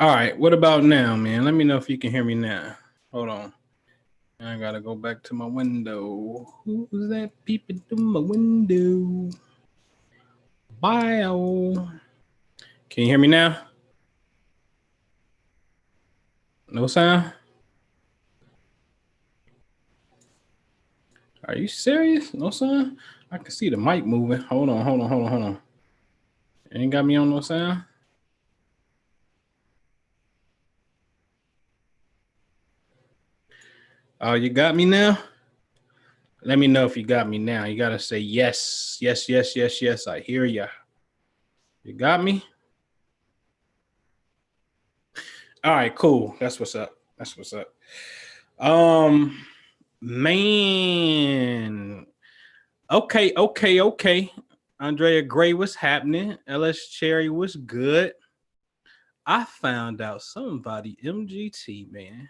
All right, what about now, man? Let me know if you can hear me now. Hold on. I gotta go back to my window. Who's that peeping through my window? Bio. Can you hear me now? No sound? Are you serious? No sound? I can see the mic moving. Hold on. Ain't got me on no sound? Oh, you got me now? Let me know if you got me now. You gotta say yes. I hear ya. You got me? All right, cool. That's what's up. Man. Okay. Andrea Gray, what's happening? LS Cherry, what's good? I found out somebody MGT, man.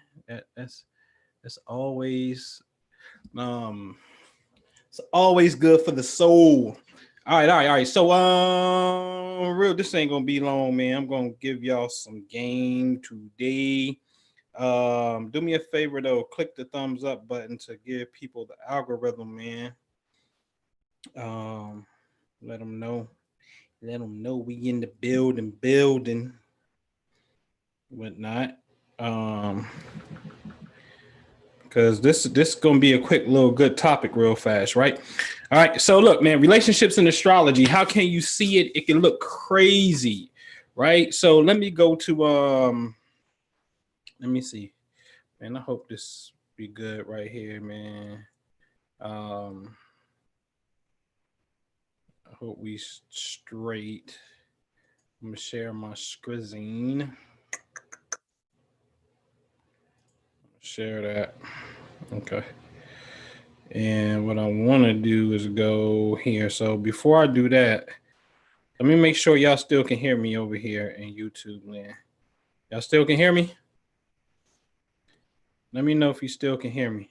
That's always it's always good for the soul. All right. So real, this ain't gonna be long, man. I'm gonna give y'all some game today. Do me a favor though, click the thumbs up button to give people the algorithm, man. Let them know we in the building whatnot. Because this gonna be a quick little good topic real fast, right? All right, so look, man, relationships in astrology, how can you see it? It can look crazy, right? So let me go to let me see, man. I hope this be good right here, man. I hope we straight. I'm gonna share my screen. Share that. Okay. And what I want to do is go here. So before I do that, let me make sure y'all still can hear me over here in YouTube land. Y'all still can hear me? Let me know if you still can hear me.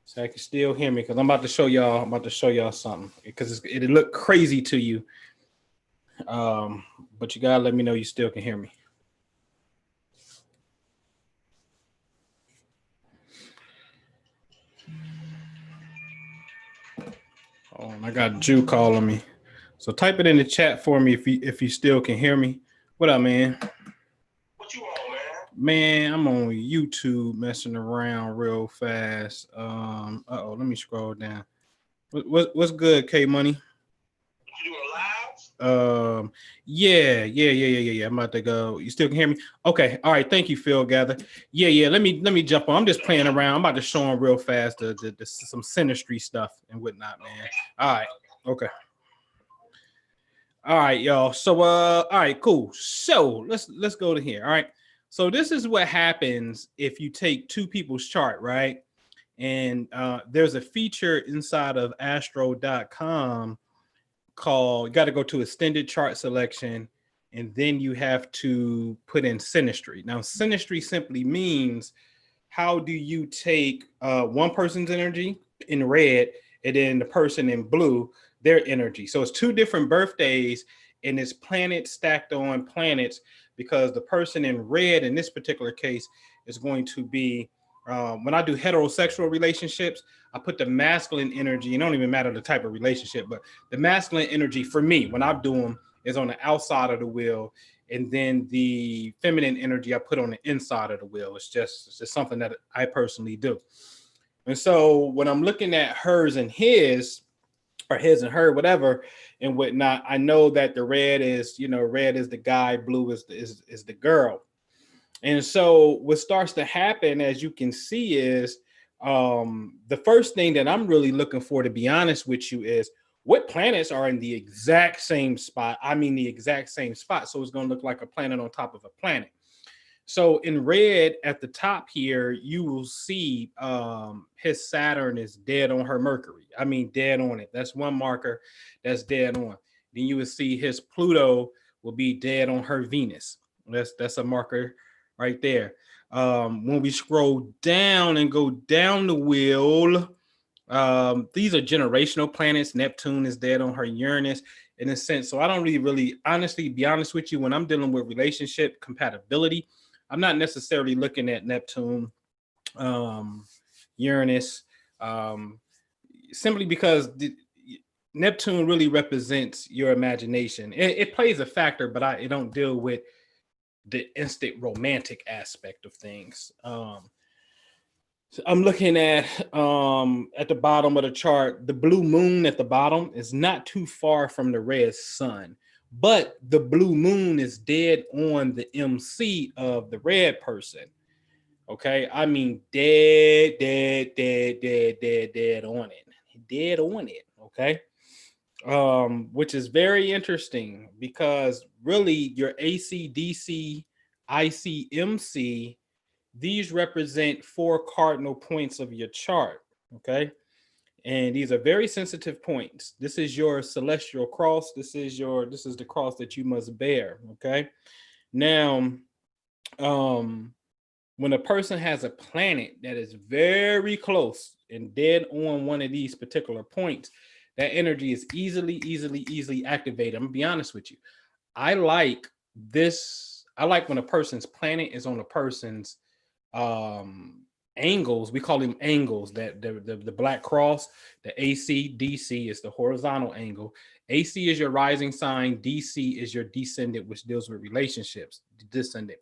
So I can still hear me, because I'm about to show y'all something, because it'll look crazy to you. But you gotta let me know you still can hear me. Oh, I got Jew calling me. So type it in the chat for me if you still can hear me. What up, man? What you on, man? Man, I'm on YouTube messing around real fast. Uh-oh, let me scroll down. What's good, K Money? You doing live? Yeah. I'm about to go. You still can hear me? Okay. All right. Thank you, Phil Gather. Yeah. Let me jump on. I'm just playing around. I'm about to show them real fast some synastry stuff and whatnot, man. All right. Okay. All right, y'all. So all right, cool. So let's go to here. All right. So this is what happens if you take two people's chart, right? And there's a feature inside of astro.com called, you got to go to extended chart selection, and then you have to put in synastry. Now, synastry simply means how do you take one person's energy in red and then the person in blue, their energy. So it's two different birthdays, and it's planets stacked on planets, because the person in red in this particular case is going to be, when I do heterosexual relationships, I put the masculine energy, and it don't even matter the type of relationship, but the masculine energy for me, when I do them, is on the outside of the wheel. And then the feminine energy I put on the inside of the wheel. It's just something that I personally do. And so when I'm looking at hers and his, or his and her, whatever, and whatnot, I know that the red is the guy, blue is the girl. And so what starts to happen, as you can see, is the first thing that I'm really looking for, to be honest with you, is what planets are in the exact same spot. I mean, the exact same spot. So it's going to look like a planet on top of a planet. So in red at the top here, you will see his Saturn is dead on her Mercury. I mean, dead on it. That's one marker that's dead on. Then you will see his Pluto will be dead on her Venus. That's a marker right there. When we scroll down and go down the wheel, These are generational planets. Neptune is dead on her Uranus in a sense. So I don't really, honestly, be honest with you, when I'm dealing with relationship compatibility, I'm not necessarily looking at Neptune, Uranus, simply because Neptune really represents your imagination. It plays a factor, but it don't deal with the instant romantic aspect of things. So I'm looking at the bottom of the chart. The blue moon at the bottom is not too far from the red sun, but the blue moon is dead on the MC of the red person. Okay, I mean dead on it, dead on it. Okay, which is very interesting because really your AC, DC, IC, MC, these represent 4 cardinal points of your chart. Okay, and these are very sensitive points. This is your celestial cross. This is the cross that you must bear. Okay, now, when a person has a planet that is very close and dead on one of these particular points, that energy is easily activated. I'm gonna be honest with you. I like this. I like when a person's planet is on a person's angles. We call them angles. That the black cross, the AC, DC is the horizontal angle. AC is your rising sign, DC is your descendant, which deals with relationships, descendant.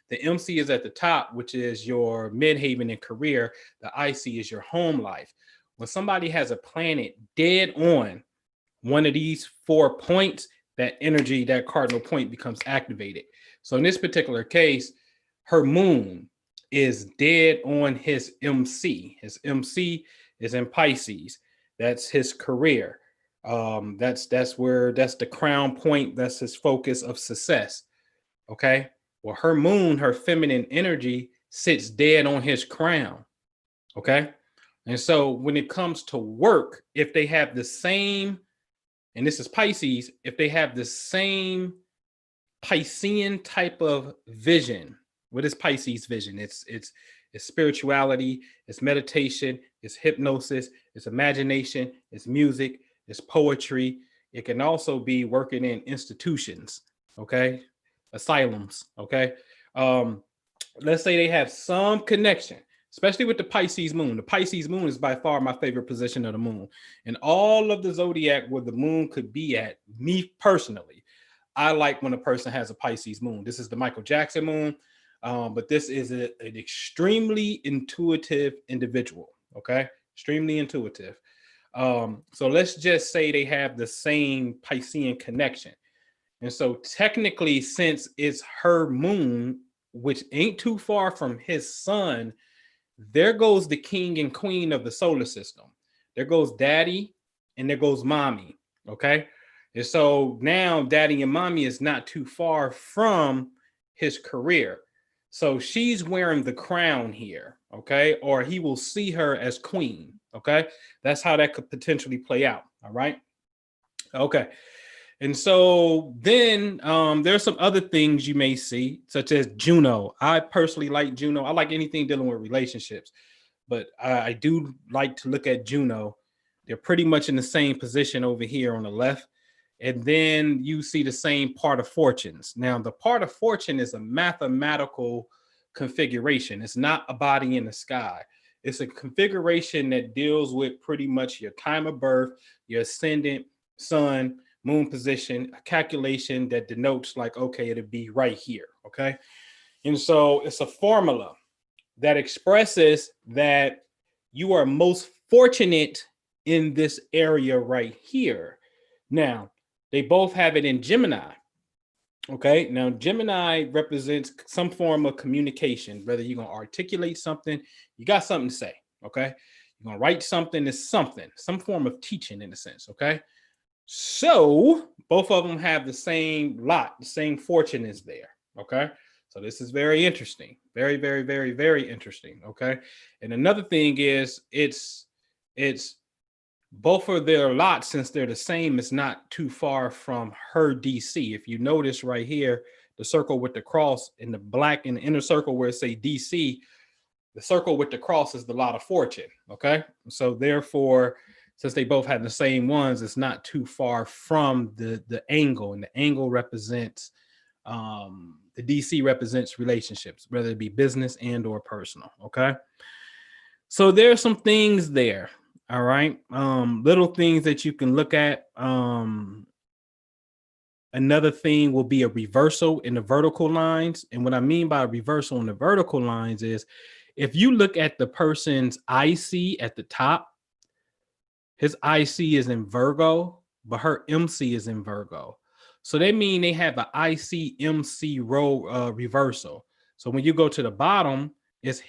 The MC is at the top, which is your midhaven and career. The IC is your home life. When somebody has a planet dead on one of these 4 points, that energy, that cardinal point becomes activated. So in this particular case, her moon is dead on his MC. His MC is in Pisces. That's his career. That's the crown point. That's his focus of success. Okay. Well, her moon, her feminine energy sits dead on his crown. Okay. And so when it comes to work, if they have the same, and this is Pisces, if they have the same Piscean type of vision, what is Pisces vision? It's spirituality, it's meditation, it's hypnosis, it's imagination, it's music, it's poetry. It can also be working in institutions, okay? Asylums, okay? Let's say they have some connection, especially with the Pisces moon. The Pisces moon is by far my favorite position of the moon. And all of the zodiac where the moon could be at, me personally, I like when a person has a Pisces moon. This is the Michael Jackson moon, but this is an extremely intuitive individual, okay? Extremely intuitive. So let's just say they have the same Piscean connection. And so technically, since it's her moon, which ain't too far from his sun, there goes the king and queen of the solar system. There goes daddy and there goes mommy, okay? And so now daddy and mommy is not too far from his career. So she's wearing the crown here, okay? Or he will see her as queen, okay? That's how that could potentially play out, all right? Okay. And so then there's some other things you may see, such as Juno. I personally like Juno. I like anything dealing with relationships, but I do like to look at Juno. They're pretty much in the same position over here on the left. And then you see the same part of fortunes. Now, the part of fortune is a mathematical configuration. It's not a body in the sky. It's a configuration that deals with pretty much your time of birth, your ascendant, sun, moon position, a calculation that denotes like, okay, it'll be right here, okay? And so it's a formula that expresses that you are most fortunate in this area right here. Now, they both have it in Gemini, okay? Now, Gemini represents some form of communication, whether you're gonna articulate something, you got something to say, okay? You're gonna write something, it's something, some form of teaching in a sense, okay? So both of them have the same lot, the same fortune is there. Okay. So this is very interesting. Very, very, very, very interesting. Okay. And another thing is it's both of their lots, since they're the same, it's not too far from her DC. If you notice right here, the circle with the cross in the black in the inner circle where it say DC, The circle with the cross is the lot of fortune. Okay. So therefore, since they both had the same ones, it's not too far from the angle, and the angle represents the DC represents relationships, whether it be business and or personal. Okay. So there's some things there. All right. Little things that you can look at. Another thing will be a reversal in the vertical lines. And what I mean by reversal in the vertical lines is if you look at the person's IC at the top, his IC is in Virgo, but her MC is in Virgo. So they mean they have an IC MC row reversal. So when you go to the bottom, it's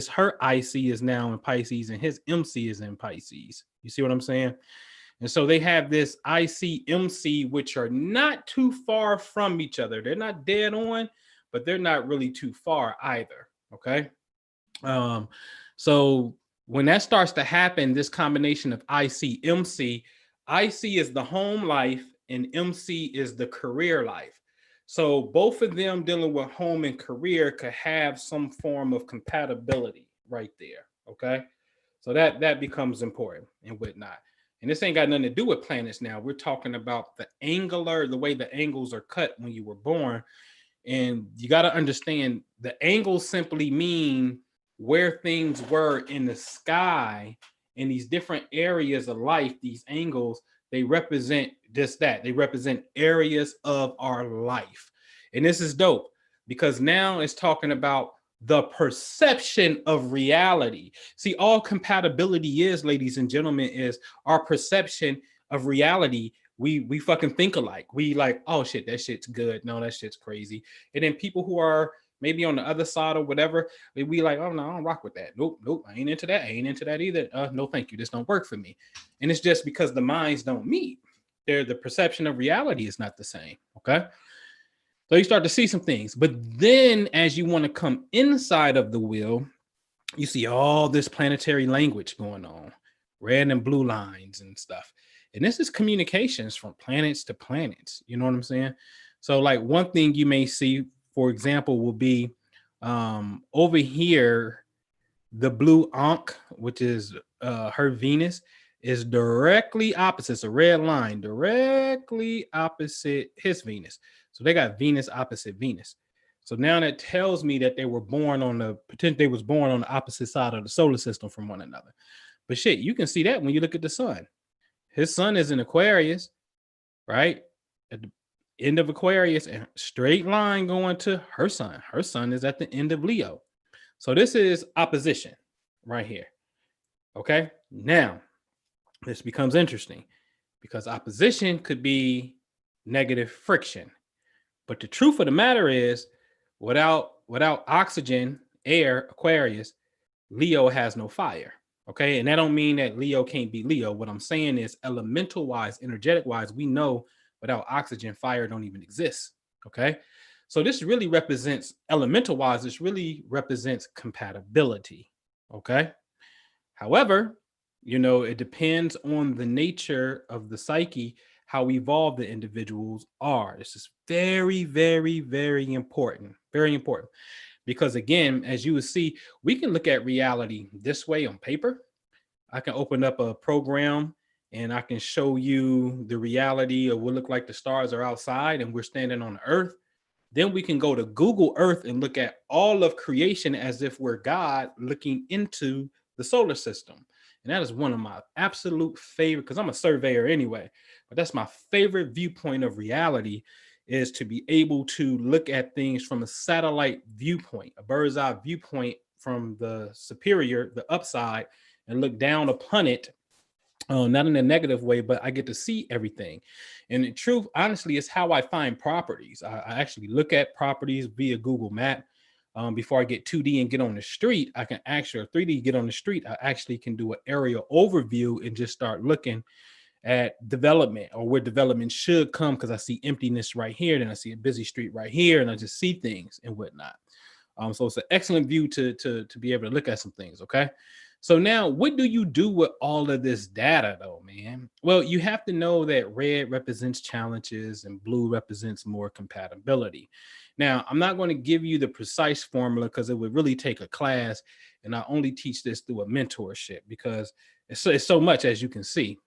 her IC is now in Pisces and his MC is in Pisces. You see what I'm saying? And so they have this IC MC, which are not too far from each other. They're not dead on, but they're not really too far either. Okay. So when that starts to happen, this combination of IC MC, IC is the home life and MC is the career life. So both of them dealing with home and career could have some form of compatibility right there. Okay. So that becomes important and whatnot. And this ain't got nothing to do with planets now. We're talking about the way the angles are cut when you were born. And you got to understand the angles simply mean where things were in the sky in these different areas of life. These angles, they represent just that. They represent areas of our life. And this is dope because now it's talking about the perception of reality. See, all compatibility is, ladies and gentlemen, is our perception of reality. We fucking think alike. We like, oh shit, that shit's good. No, that shit's crazy. And then people who are maybe on the other side or whatever, we like, oh no, I don't rock with that. Nope, I ain't into that. I ain't into that either. No, thank you. This don't work for me. And it's just because the minds don't meet. The perception of reality is not the same. Okay. So you start to see some things, but then as you want to come inside of the wheel, you see all this planetary language going on, red and blue lines and stuff. And this is communications from planets to planets. You know what I'm saying? So like one thing you may see, for example, will be over here, the blue Ankh, which is her Venus, is directly opposite. It's a red line directly opposite his Venus. So they got Venus opposite Venus. So now that tells me that they was born on the opposite side of the solar system from one another. But shit, you can see that when you look at the sun. His sun is in Aquarius, right? At the end of Aquarius, and straight line going to her sun. Her sun is at the end of Leo. So this is opposition right here. Okay. Now, this becomes interesting because opposition could be negative friction. But the truth of the matter is, without oxygen, air, Aquarius, Leo has no fire. Okay. And that don't mean that Leo can't be Leo. What I'm saying is elemental wise, energetic wise, we know without oxygen, fire don't even exist. Okay. So this really represents elemental wise, this really represents compatibility. Okay. However, it depends on the nature of the psyche, how evolved the individuals are. This is very, very, very important. Very important. Because again, as you will see, we can look at reality this way on paper. I can open up a program and I can show you the reality of what look like the stars are outside and we're standing on the earth. Then we can go to Google Earth and look at all of creation as if we're God looking into the solar system. And that is one of my absolute favorite, because I'm a surveyor anyway, but that's my favorite viewpoint of reality, is to be able to look at things from a satellite viewpoint, a bird's eye viewpoint from the superior, the upside, and look down upon it. Not in a negative way, but I get to see everything. And the truth, honestly, is how I find properties. I actually look at properties via Google Map. Before I get 2D and get on the street, I can actually, or 3D get on the street, I actually can do an aerial overview and just start looking at development or where development should come, because I see emptiness right here, then I see a busy street right here, and I just see things and whatnot. So it's an excellent view to be able to look at some things, okay? So now, what do you do with all of this data, though, man? Well, you have to know that red represents challenges and blue represents more compatibility. Now, I'm not going to give you the precise formula because it would really take a class, and I only teach this through a mentorship because it's so much, as you can see.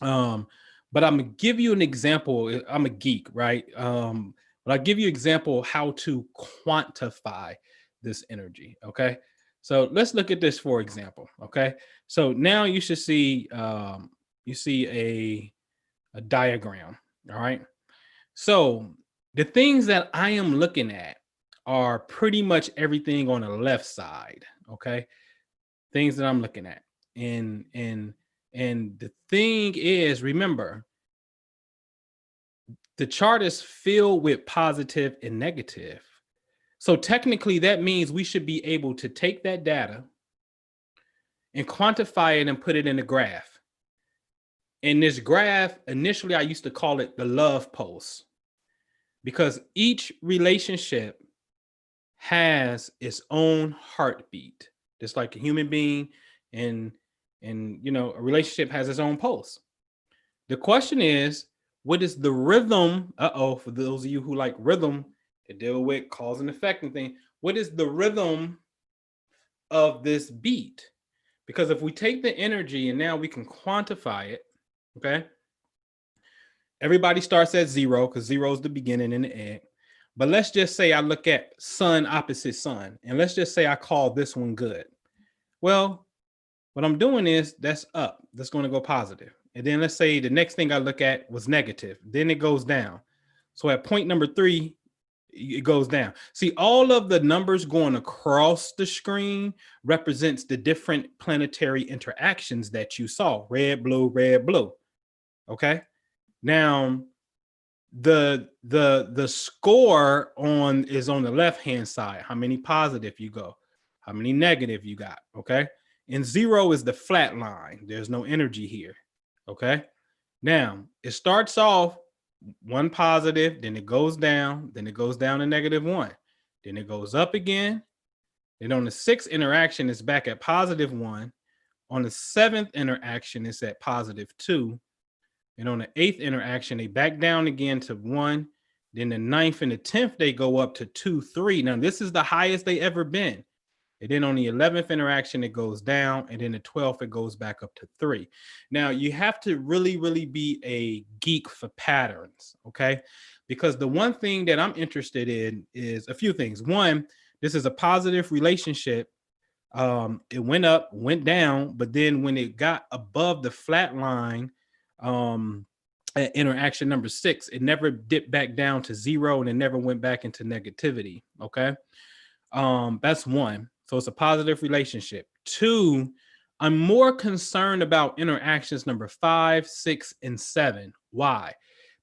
But I'm gonna give you an example. I'm a geek, right? But I'll give you an example how to quantify this energy. Okay. So let's look at this for example. Okay. So now you should see you see a diagram. All right. So the things that I am looking at are pretty much everything on the left side. Okay. Things that I'm looking at. And the thing is, remember, the chart is filled with positive and negative. So technically, that means we should be able to take that data and quantify it and put it in a graph. In this graph, initially, I used to call it the love pulse because each relationship has its own heartbeat, just like a human being, and you know, a relationship has its own pulse. The question is, what is the rhythm? For those of you who like rhythm to deal with cause and effect and thing, what is the rhythm of this beat? Because if we take the energy and now we can quantify it, okay? Everybody starts at 0 because 0 is the beginning in the egg. But let's just say I look at sun opposite sun, and let's just say I call this one good. Well, what I'm doing is that's up. That's going to go positive. And then let's say the next thing I look at was negative. Then it goes down. So at point number 3, it goes down. See, all of the numbers going across the screen represents the different planetary interactions that you saw. Red, blue, red, blue. Okay. Now, the score is on the left-hand side. How many positive you go, how many negative you got. Okay. And 0 is the flat line. There's no energy here. Okay. Now it starts off 1 positive, then it goes down, then it goes down to -1, then it goes up again. Then on the 6th interaction, it's back at +1. On the 7th interaction, it's at +2. And on the 8th interaction, they back down again to 1. Then the 9th and the 10th, they go up to 2, 3. Now, this is the highest they ever been. And then on the 11th interaction, it goes down. And then the 12th, it goes back up to 3. Now, you have to really, really be a geek for patterns, okay? Because the one thing that I'm interested in is a few things. One, this is a positive relationship. It went up, went down, but then when it got above the flat line, at interaction number 6, it never dipped back down to 0 and it never went back into negativity. Okay. That's one. So it's a positive relationship. 2, I'm more concerned about interactions number 5, 6, and 7. Why?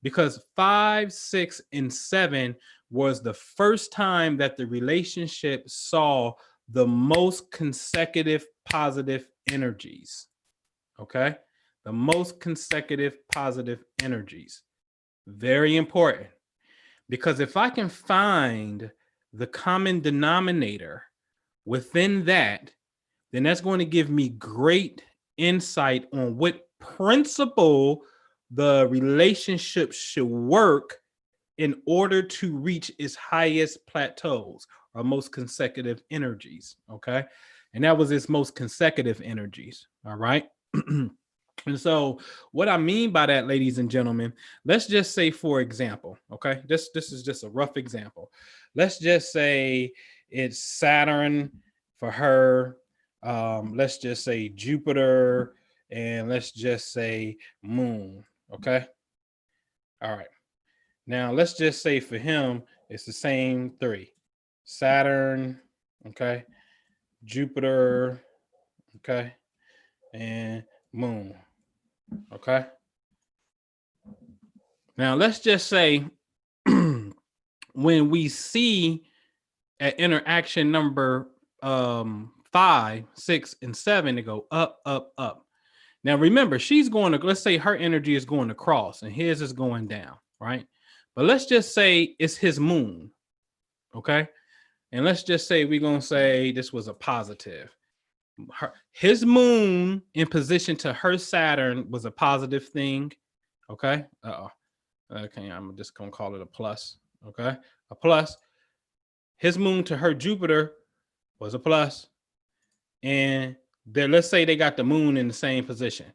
Because 5, 6, and 7 was the first time that the relationship saw the most consecutive positive energies. Okay. The most consecutive positive energies. Very important. Because if I can find the common denominator within that, then that's going to give me great insight on what principle the relationship should work in order to reach its highest plateaus or most consecutive energies. Okay. And that was its most consecutive energies. All right. And so what I mean by that, ladies and gentlemen, let's just say, for example, okay, this is just a rough example. Let's just say it's Saturn for her. Let's just say Jupiter, and let's just say Moon. Okay. All right. Now let's just say for him, it's the same 3. Saturn, okay, Jupiter, okay, and Moon. Okay. Now let's just say when we see at interaction number 5, 6, and 7 to go up, up, up. Now remember, she's going to, let's say her energy is going across and his is going down, right? But let's just say it's his moon. Okay. And let's just say we're going to say this was a positive. His moon in position to her Saturn was a positive thing. Okay. Okay, I'm just gonna call it a plus. Okay. a plus. His moon to her Jupiter was a plus. And let's say they got the moon in the same position.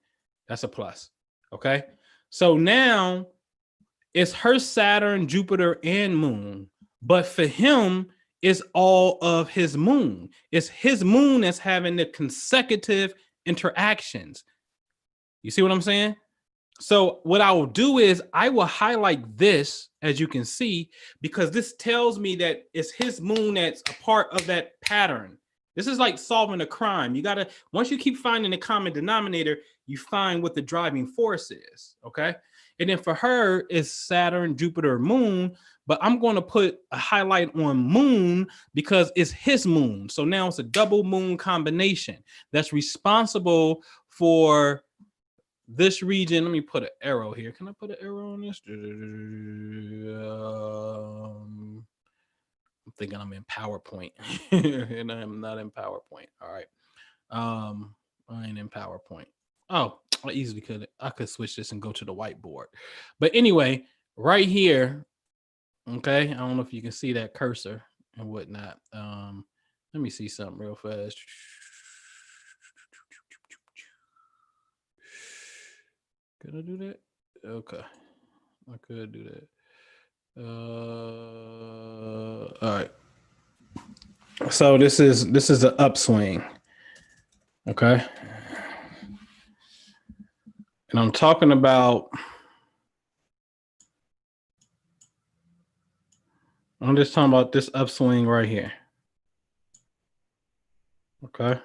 That's a plus. Okay. So now it's her Saturn, Jupiter, and moon. But for him, it's all of his moon. It's his moon that's having the consecutive interactions. You see what I'm saying? So what I will do is I will highlight this, as you can see, because this tells me that it's his moon that's a part of that pattern. This is like solving a crime. You got to, once you keep finding the common denominator, you find what the driving force is, okay? And then for her, it's Saturn, Jupiter, moon, but I'm going to put a highlight on moon because it's his moon. So now it's a double moon combination that's responsible for this region. Let me put an arrow here. Can I put an arrow on this? I'm thinking I'm in PowerPoint and I'm not in PowerPoint. All right. I ain't in PowerPoint. Oh, I could switch this and go to the whiteboard. But anyway, right here, okay, I don't know if you can see that cursor and whatnot. Let me see something real fast. Could I do that? Okay, I could do that. All right. So this is an upswing. Okay. And I'm talking about, I'm just talking about this upswing right here. Okay.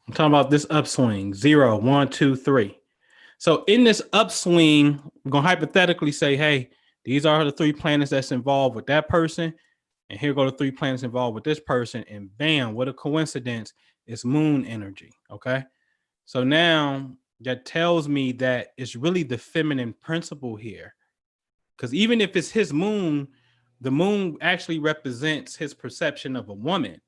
I'm talking about this upswing, 0, 1, 2, 3. So in this upswing, we're going to hypothetically say, hey, these are the 3 planets that's involved with that person. And here go the 3 planets involved with this person. And bam, what a coincidence. It's moon energy. Okay. So now that tells me that it's really the feminine principle here. Because even if it's his moon, the moon actually represents his perception of a woman.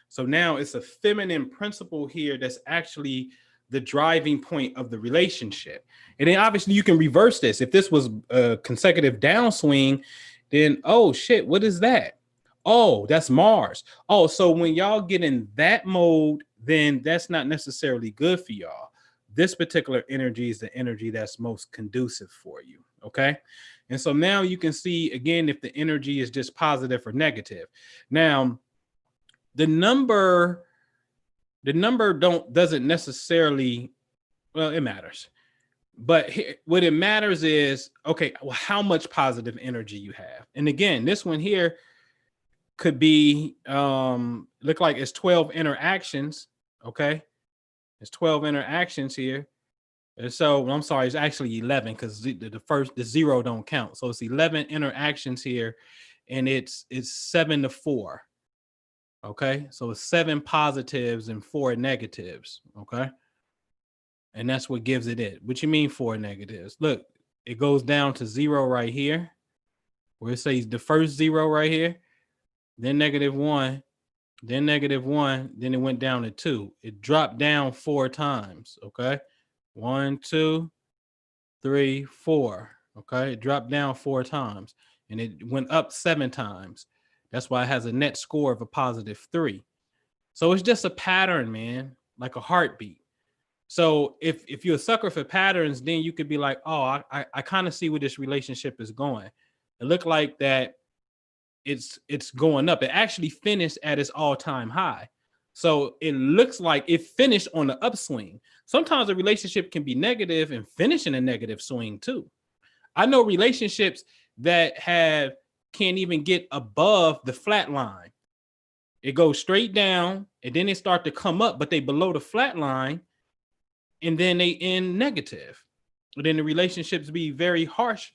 So now it's a feminine principle here that's actually the driving point of the relationship. And then obviously you can reverse this. If this was a consecutive downswing, then, oh shit, what is that? Oh, that's Mars. Oh, so when y'all get in that mode, then that's not necessarily good for y'all. This particular energy is the energy that's most conducive for you. Okay. And so now you can see again if the energy is just positive or negative. Now, the number doesn't necessarily, well, it matters. But what it matters is, okay, well, how much positive energy you have. And again, this one here could be look like it's 12 interactions. Okay, it's 12 interactions here. And so I'm sorry, it's actually 11 because the 0 don't count. So it's 11 interactions here, and it's 7-4. Okay, so it's 7 positives and 4 negatives. Okay, and that's what gives it. What you mean 4 negatives? Look, it goes down to 0 right here, where it says the first 0 right here, then -1, then -1, then it went down to 2. It dropped down 4 times. Okay, 1, 2, 3, 4. Okay, it dropped down 4 times, and it went up 7 times. That's why it has a net score of a +3. So it's just a pattern, man, like a heartbeat. So if you're a sucker for patterns, then you could be like, oh, I kind of see where this relationship is going. It looked like that it's going up. It actually finished at its all-time high. So it looks like it finished on the upswing. Sometimes a relationship can be negative and finish in a negative swing too. I know relationships that can't even get above the flat line. It goes straight down and then they start to come up, but they below the flat line and then they end negative. And then the relationships be very harsh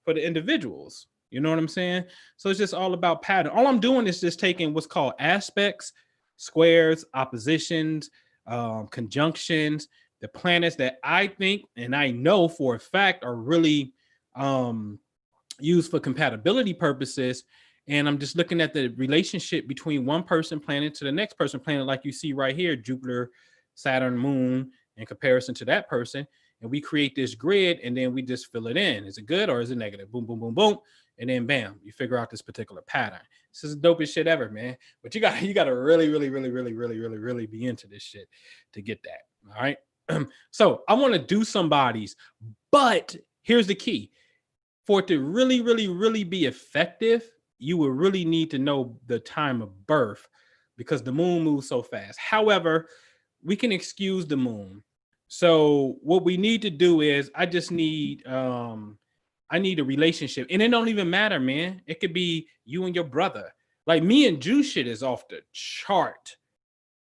for the individuals. You know what I'm saying? So it's just all about pattern. All I'm doing is just taking what's called aspects, squares, oppositions, conjunctions, the planets that I think and I know for a fact are really used for compatibility purposes. And I'm just looking at the relationship between one person planet to the next person planet, like you see right here, Jupiter, Saturn, Moon, in comparison to that person. and we create this grid, and then we just fill it in. Is it good or is it negative? Boom, boom, boom, boom. And then bam, you figure out this particular pattern. This is the dopest shit ever, man. But you gotta really, really, really, really, really, really, really be into this shit to get that. All right. So I want to do some bodies, but here's the key. For it to really, really, really be effective, you will really need to know the time of birth because the moon moves so fast. However, we can excuse the moon. So what we need to do is I need a relationship. And it don't even matter, man. It could be you and your brother. Like me and Jew shit is off the chart.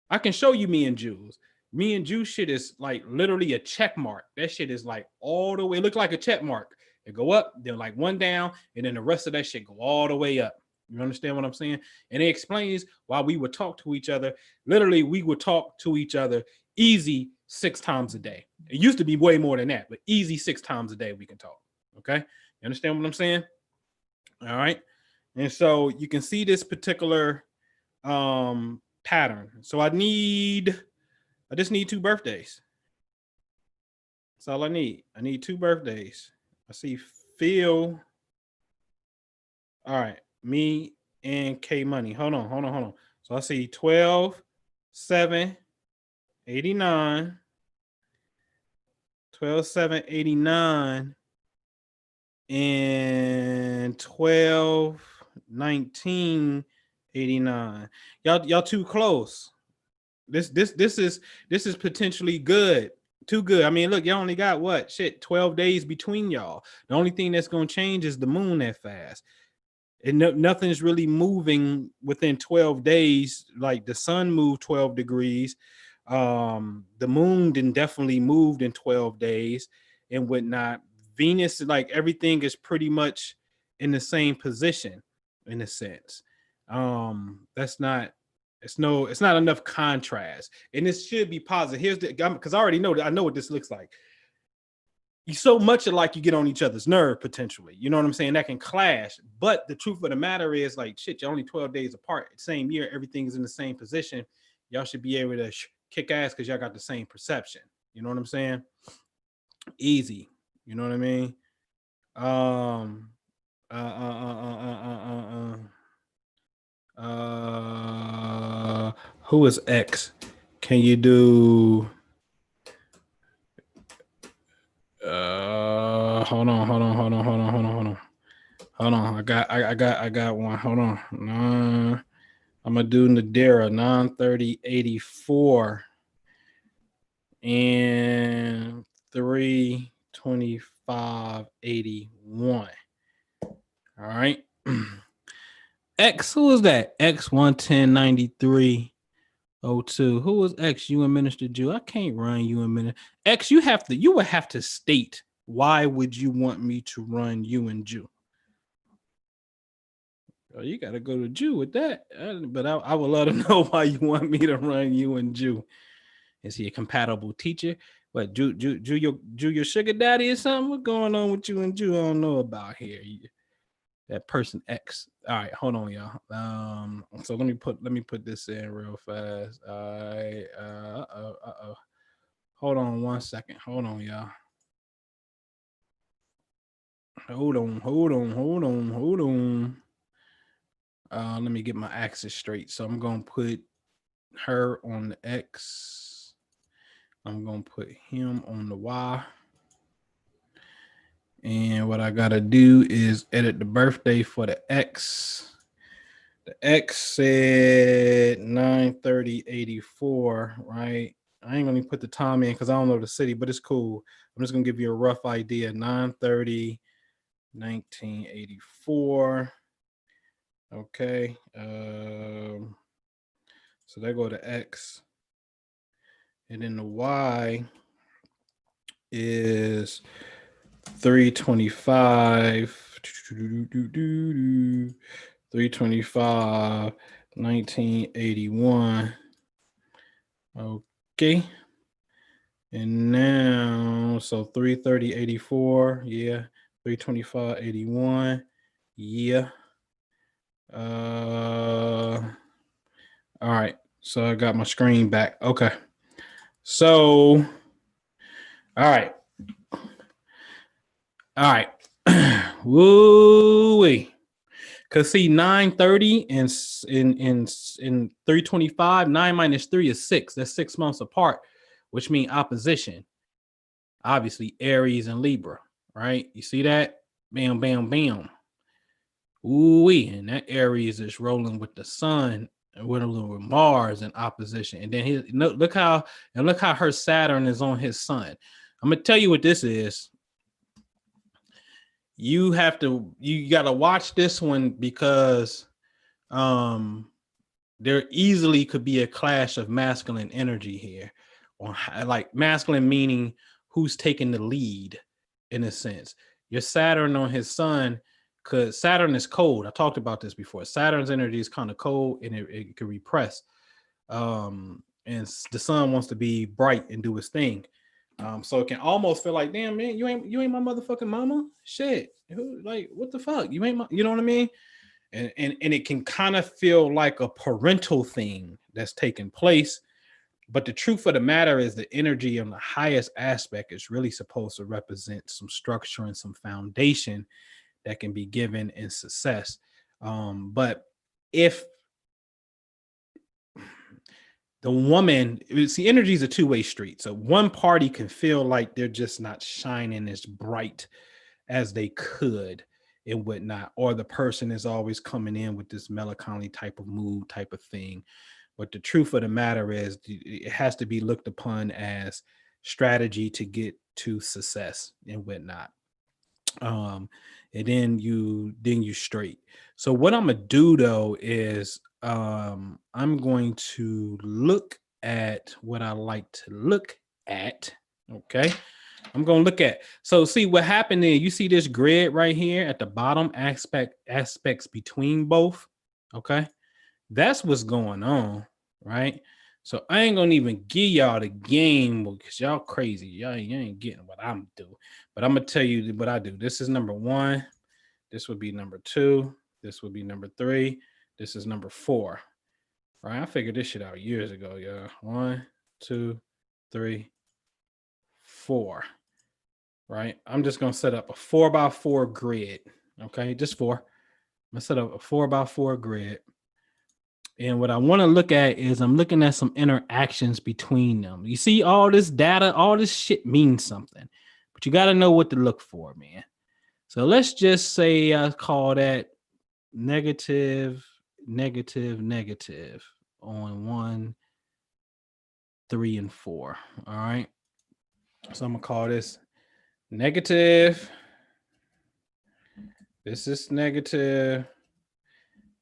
I can show you me and Jews. Me and Jew shit is like literally a check mark. That shit is like all the way. It looks like a check mark. It go up, then like one down, and then the rest of that shit go all the way up. You understand what I'm saying? And it explains why we would talk to each other. Literally, we would talk to each other easy 6 times a day. It used to be way more than that, but easy 6 times a day we can talk. Okay? You understand what I'm saying? All right. And so you can see this particular pattern. So I just need 2 birthdays. That's all I need. I need 2 birthdays. I see Phil. All right. Me and K Money. Hold on. So I see 12, 7, 89. 12, 7, 89. And 12, 19, 89. Y'all too close. This is potentially good. Too good. I mean, look, y'all only got 12 days between y'all. The only thing that's gonna change is the moon that fast. And nothing's really moving within 12 days. Like the sun moved 12 degrees. The moon then definitely moved in 12 days and whatnot. Venus, like everything is pretty much in the same position in a sense. It's not enough contrast, and this should be positive. Here's the because I already know that I know what this looks like. You so much alike you get on each other's nerve potentially. You know what I'm saying? That can clash. But the truth of the matter is, like, shit, you're only 12 days apart. Same year, everything's in the same position. Y'all should be able to kick ass because y'all got the same perception. You know what I'm saying? Easy. You know what I mean? Who is X? Can you do hold on. I got one. Hold on. I'm gonna do Nadira 93084 and 32581. All right. X, who is that? X 1109302. Who was X? You and Minister Jew. I can't run you and Minister X. You would have to state why would you want me to run you and Jew. Oh, you got to go to Jew with that. But I would love to know why you want me to run you and Jew. Is he a compatible teacher? What, Jew your sugar daddy or something? What's going on with you and Jew? I don't know about here. That person X. All right, hold on, y'all. So let me put this in real fast. All right. Hold on 1 second. Hold on, y'all. Hold on. Let me get my axis straight. So I'm gonna put her on the X. I'm gonna put him on the Y. And what I gotta do is edit the birthday for the X. The X said 93084, right? I ain't gonna put the time in because I don't know the city, but it's cool. I'm just gonna give you a rough idea. 930, 1984. Okay. So there go to X. And then the Y is 325. 325, 1981. Okay. And now, so 330.84. Yeah. 325.81. Yeah. All right. So I got my screen back. Okay. So, all right. All right. Woo-wee. Cause see, 930 and in 325, 9 minus 3 is 6. That's 6 months apart, which means opposition. Obviously, Aries and Libra, right? You see that? Bam, bam, bam. Ooh-wee. And that Aries is rolling with the sun and with Mars in opposition. And then look how her Saturn is on his sun. I'm gonna tell you what this is. You gotta watch this one because there easily could be a clash of masculine energy here, or like masculine meaning who's taking the lead in a sense. Your Saturn on his sun, because Saturn is cold. I talked about this before. Saturn's energy is kind of cold and it can repress. And the sun wants to be bright and do his thing. So it can almost feel like, damn man, you ain't my motherfucking mama. Shit, like what the fuck? You ain't my, you know what I mean? And it can kind of feel like a parental thing that's taking place. But the truth of the matter is the energy on the highest aspect is really supposed to represent some structure and some foundation that can be given in success. But if the woman, see, energy is a two-way street. So one party can feel like they're just not shining as bright as they could and whatnot, or the person is always coming in with this melancholy type of mood type of thing. But the truth of the matter is it has to be looked upon as strategy to get to success and whatnot. And then you straight. So what I'm gonna do though is I'm going to look at what I like to look at. Okay. I'm going to look at. So see what happened there. You see this grid right here at the bottom aspects between both. Okay. That's what's going on. Right. So I ain't going to even give y'all the game because y'all crazy. You ain't getting what I'm doing. But I'm going to tell you what I do. This is number 1. This would be number 2. This would be number 3. This is number 4. Right. I figured this shit out years ago. Yeah. 1, 2, 3, 4. Right? I'm just going to set up a 4x4 grid. Okay, just 4. I'm going to set up a 4x4 grid. And what I want to look at is I'm looking at some interactions between them. You see, all this data, all this shit means something, but you got to know what to look for, man. So let's just say I call that negative, negative, negative on 1, 3, and 4. All right. So I'm going to call this negative. This is negative.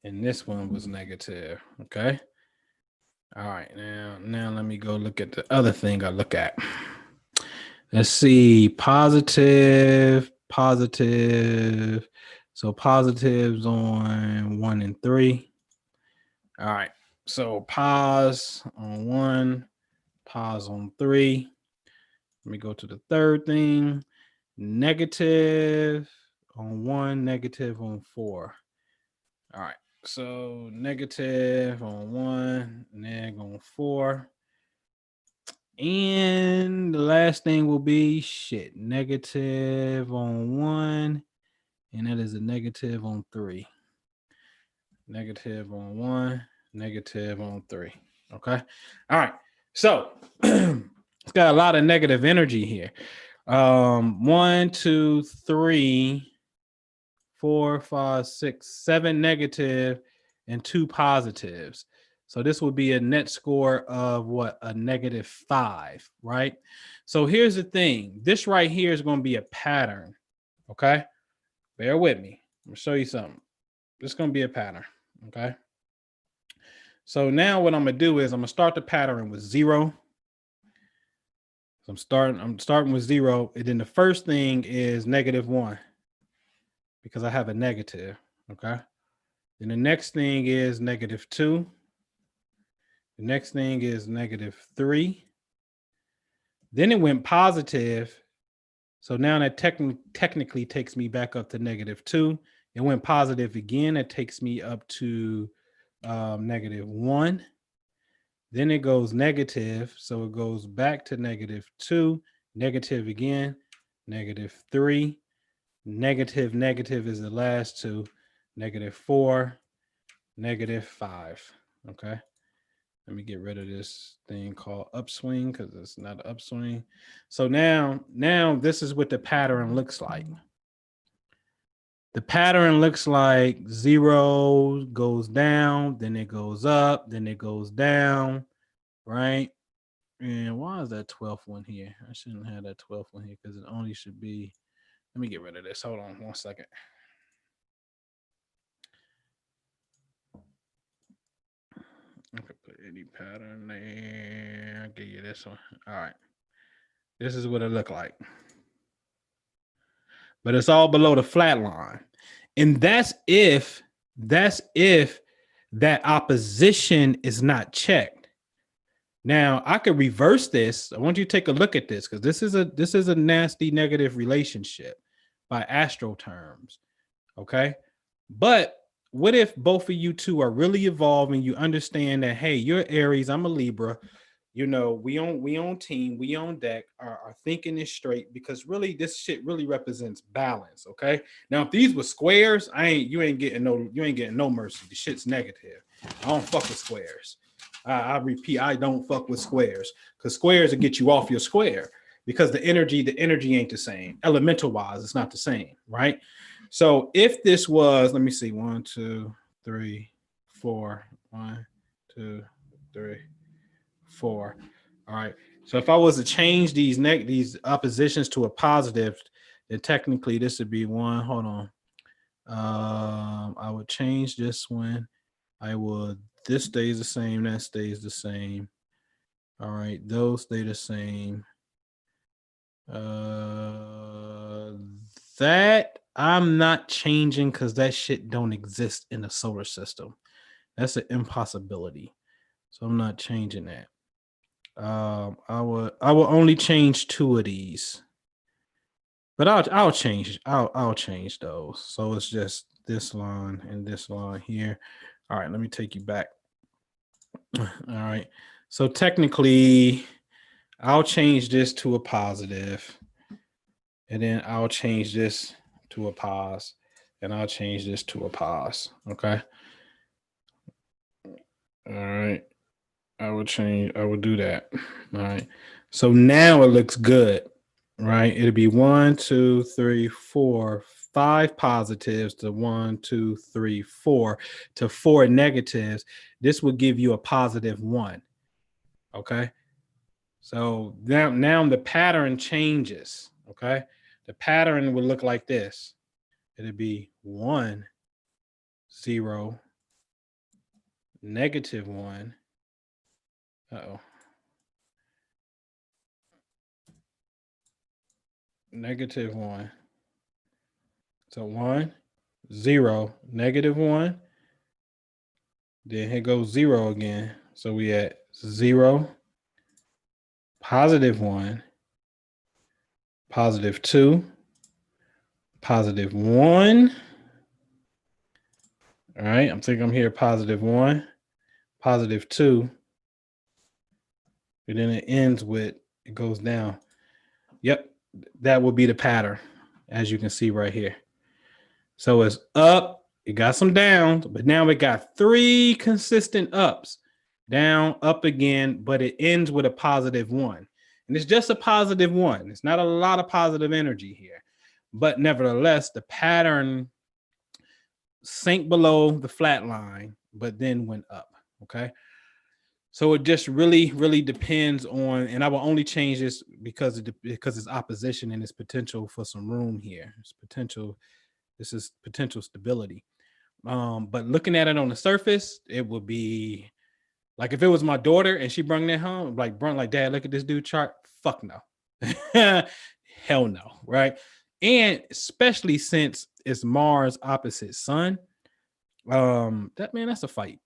And this one was negative. Okay. All right. Now let me go look at the other thing I look at. Let's see. Positive. So positives on 1 and 3. All right. So pause on 1, pause on 3. Let me go to the third thing. Negative on 1, negative on 4. All right. So negative on 1, neg on 4. And the last thing will be negative on 1. And that is a negative on 3. Negative on 1, negative on 3. Okay. All right. So it's got a lot of negative energy here. 1, 2, 3, 4, 5, 6, 7 negative and 2 positives. So this would be a net score of what? A -5, right? So here's the thing. This right here is going to be a pattern. Okay. Bear with me. I'm going to show you something. This is going to be a pattern. Okay. So now what I'm going to do is I'm going to start the pattern with 0. So I'm starting with 0. And then the first thing is -1. Because I have a negative, okay? Then the next thing is -2. The next thing is -3. Then it went positive. So now that technically takes me back up to -2. It went positive again. It takes me up to -1. Then it goes negative. So it goes back to -2, negative again, -3. Negative is the last two. -4, -5. Okay. Let me get rid of this thing called upswing because it's not an upswing. So now this is what the pattern looks like. The pattern looks like 0 goes down, then it goes up, then it goes down, right? And why is that 12th one here? I shouldn't have that 12th one here because it only should be. Let me get rid of this. Hold on 1 second. I could put any pattern there. I'll give you this one. All right. This is what it looked like. But it's all below the flat line. And that's if that opposition is not checked. Now I could reverse this. I want you to take a look at this because this is a nasty negative relationship by astro terms. Okay. But what if both of you two are really evolving? You understand that, hey, you're Aries, I'm a Libra. You know, we on team, we on deck, are thinking this straight because really this shit really represents balance. Okay. Now, if these were squares, you ain't getting no mercy. The shit's negative. I don't fuck with squares. I repeat, I don't fuck with squares because squares will get you off your square because the energy ain't the same. Elemental wise, it's not the same, right? So if this was, let me see, 1, 2, 3, 4, 1, 2, 3, 4. All right. So if I was to change these oppositions to a positive, then technically this would be 1. Hold on. I would change this one. This stays the same. That stays the same. All right. Those stay the same. That I'm not changing because that shit don't exist in the solar system. That's an impossibility. So I'm not changing that. I will only change 2 of these, but I'll change those. So it's just this line and this line here. All right, let me take you back. All right, so technically, I'll change this to a positive, and then I'll change this to a pos, and I'll change this to a pos. Okay. All right. I will do that. All right. So now it looks good, right? It'll be 1, 2, 3, 4, 5 positives to 1, 2, 3, 4 to 4 negatives. This will give you a +1. Okay. So now the pattern changes. Okay. The pattern would look like this. It'd be 1, 0, -1. Uh-oh. -1. So 1, 0, -1. Then here goes 0 again. So we at 0, +1, +2, +1. All right, I'm thinking I'm here +1, +2. And then it ends with, it goes down. Yep, that will be the pattern, as you can see right here. So it's up, it got some downs, but now it got 3 consistent ups, down, up again, but it ends with a +1. And it's just a +1. It's not a lot of positive energy here. But nevertheless, the pattern sank below the flat line, but then went up. Okay. So it just really, really depends on, and I will only change this because it's opposition and it's potential for some room here. This is potential stability. But looking at it on the surface, it would be like if it was my daughter and she brung that home, like Dad, look at this dude chart. Fuck no. Hell no, right? And especially since it's Mars opposite Sun, that's a fight.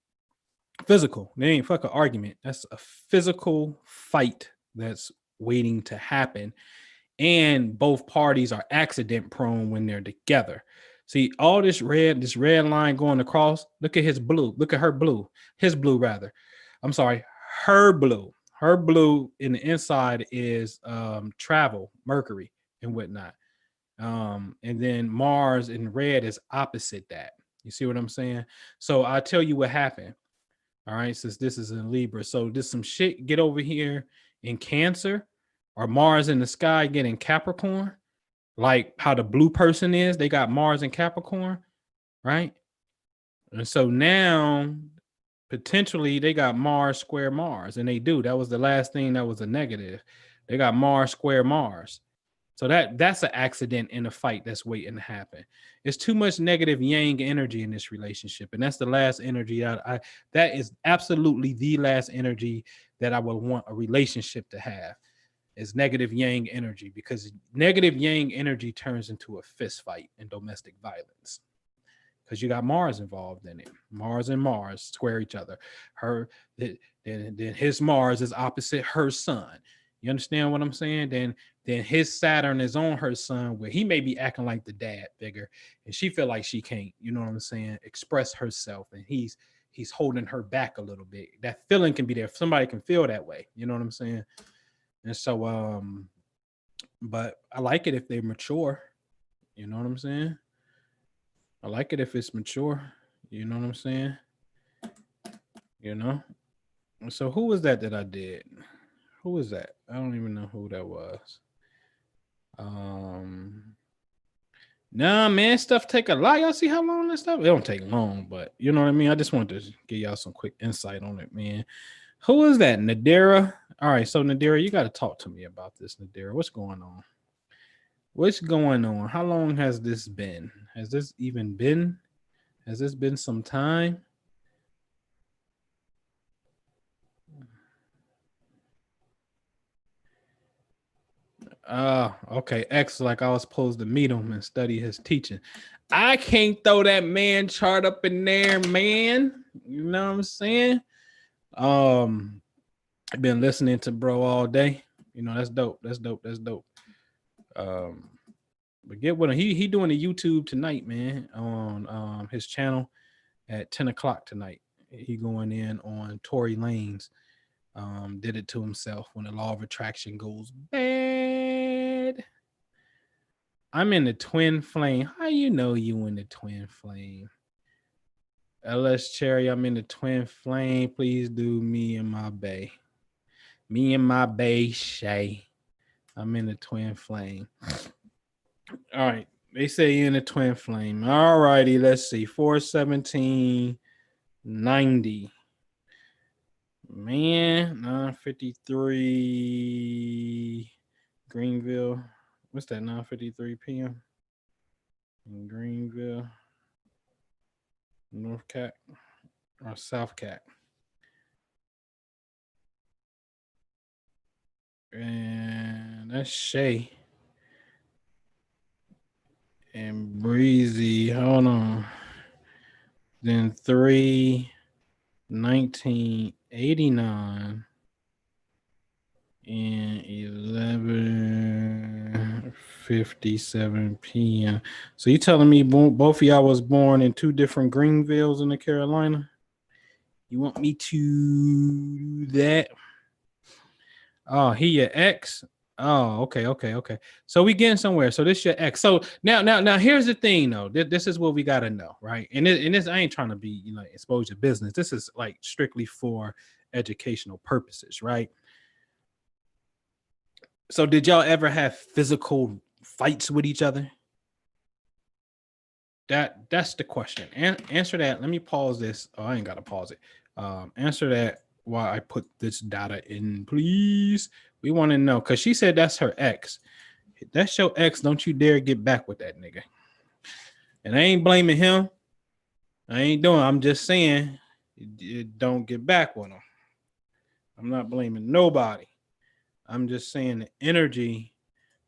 Physical. They ain't fucking argument. That's a physical fight that's waiting to happen. And both parties are accident prone when they're together. See, all this red line going across. Look at his blue. Look at her blue. His blue, rather. I'm sorry, her blue. Her blue in the inside is travel, Mercury, and whatnot. And then Mars in red is opposite that. You see what I'm saying? So I'll tell you what happened. All right, since this is in Libra. So this some shit get over here in Cancer, or Mars in the sky get in Capricorn, like how the blue person is, they got Mars in Capricorn, right? And so now potentially they got Mars square Mars, and they do. That was the last thing that was a negative. They got Mars square Mars. So that's an accident in a fight that's waiting to happen. It's too much negative yang energy in this relationship, and that's the last energy that is absolutely the last energy that I would want a relationship to have is negative yang energy, because negative yang energy turns into a fist fight and domestic violence. Because you got Mars involved in it. Mars and Mars square each other. Then his Mars is opposite her sun. You understand what I'm saying? Then his Saturn is on her sun, where he may be acting like the dad figure, and she feel like she can't, you know what I'm saying, express herself, and he's holding her back a little bit. That feeling can be there. Somebody can feel that way. You know what I'm saying? And so, but I like it if they're mature. You know what I'm saying? I like it if it's mature. You know what I'm saying? You know? So who was that I did? Who was that? I don't even know who that was. Nah, man, stuff take a lot. Y'all see how long this stuff? It don't take long, but you know what I mean? I just wanted to give y'all some quick insight on it, man. Who is that? Nadira? All right, so Nadira, you got to talk to me about this, Nadira. What's going on? What's going on? How long has this been? Has this even been? Has this been some time? Okay. X, like I was supposed to meet him and study his teaching. I can't throw that man chart up in there, man. You know what I'm saying? I've been listening to bro all day. You know, that's dope. That's dope. That's dope. But get with him. He doing a YouTube tonight, man, on his channel at 10 o'clock tonight. He going in on Tory Lanez. Did it to himself when the law of attraction goes bad. I'm in the twin flame. How you know you in the twin flame? LS Cherry, I'm in the twin flame. Please do me and my bae. Me and my bae Shay. I'm in the twin flame. All right. They say you're in the twin flame. All righty. Let's see. 41790. Man, 9:53 Greenville. What's that? 9:53 p.m. in Greenville, North Cat or South Cat. And that's Shay and Breezy. Hold on. Then 3/19/89 and 11:57 p.m. So you telling me both of y'all was born in two different Greenvilles in the Carolina? You want me to do that? Oh, he your ex? Oh, okay. So we getting somewhere. So this your ex. So now here's the thing though. This is what we gotta know, right? And this I ain't trying to be, expose your business. This is like strictly for educational purposes, right? So did y'all ever have physical fights with each other? That's the question. Answer that. Let me pause this. Oh, I ain't gotta pause it. Answer that while I put this data in, please. We want to know, because she said that's her ex. That's your ex. Don't you dare get back with that nigga. And I ain't blaming him. I ain't doing. I'm just saying, don't get back with him. I'm not blaming nobody. I'm just saying the energy.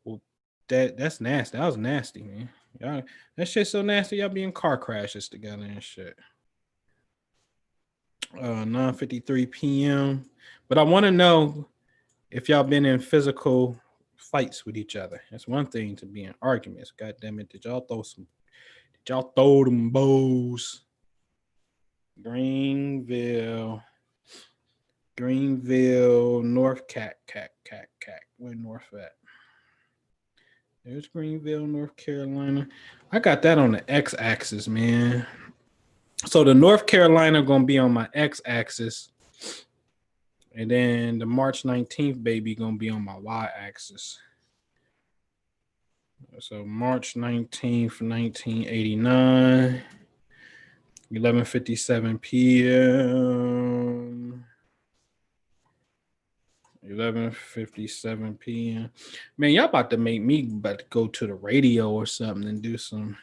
Well, that's nasty. That was nasty, man. Y'all, that shit's so nasty. Y'all be in car crashes together and shit. 9:53 p.m. But I want to know if y'all been in physical fights with each other. That's one thing to be in arguments. God damn it. Did y'all throw them bows? Greenville, North Cat. Where North at? There's Greenville, North Carolina. I got that on the x-axis, man. So the North Carolina gonna be on my x-axis, and then the March 19th baby gonna be on my y-axis. So March 19th, 1989, 11:57 p.m. 11:57 p.m. Man, y'all about to make me about to go to the radio or something and do some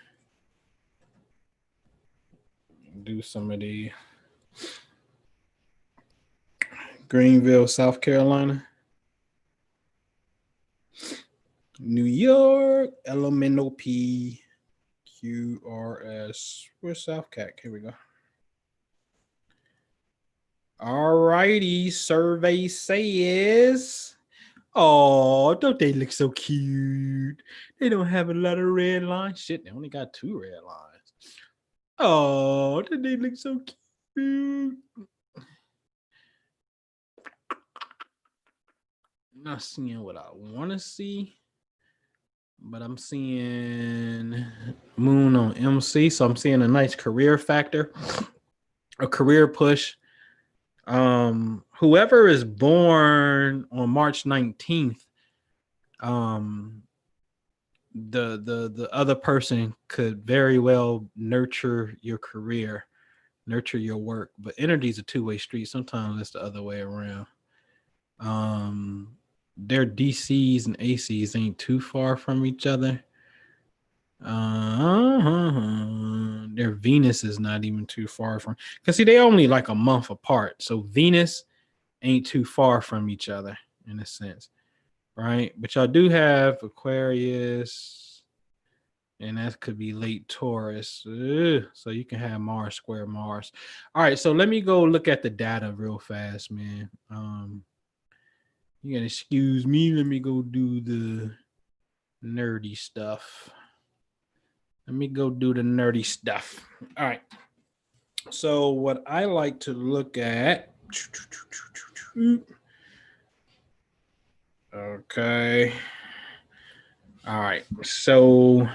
of the Greenville, South Carolina. New York, LMNOP, QRS. Where's South Cat? Here we go. All righty. Survey says, oh, don't they look so cute? They don't have a lot of red lines. Shit, they only got 2 red lines. Oh, don't they look so cute? I'm not seeing what I want to see, but I'm seeing Moon on MC, so I'm seeing a nice career factor, a career push. Whoever is born on March 19th, the other person could very well nurture your career, nurture your work, but energy is a two-way street. Sometimes it's the other way around. Their DCs and ACs ain't too far from each other. Their Venus is not even too far from, because see, they only like a month apart, so Venus ain't too far from each other in a sense, right? But y'all do have Aquarius, and that could be late Taurus. Ugh, so you can have Mars square Mars. All right, so let me go look at the data real fast, man. You gotta excuse me. Let me go do the nerdy stuff. Let me go do the nerdy stuff. All right. So what I like to look at. Okay. All right. So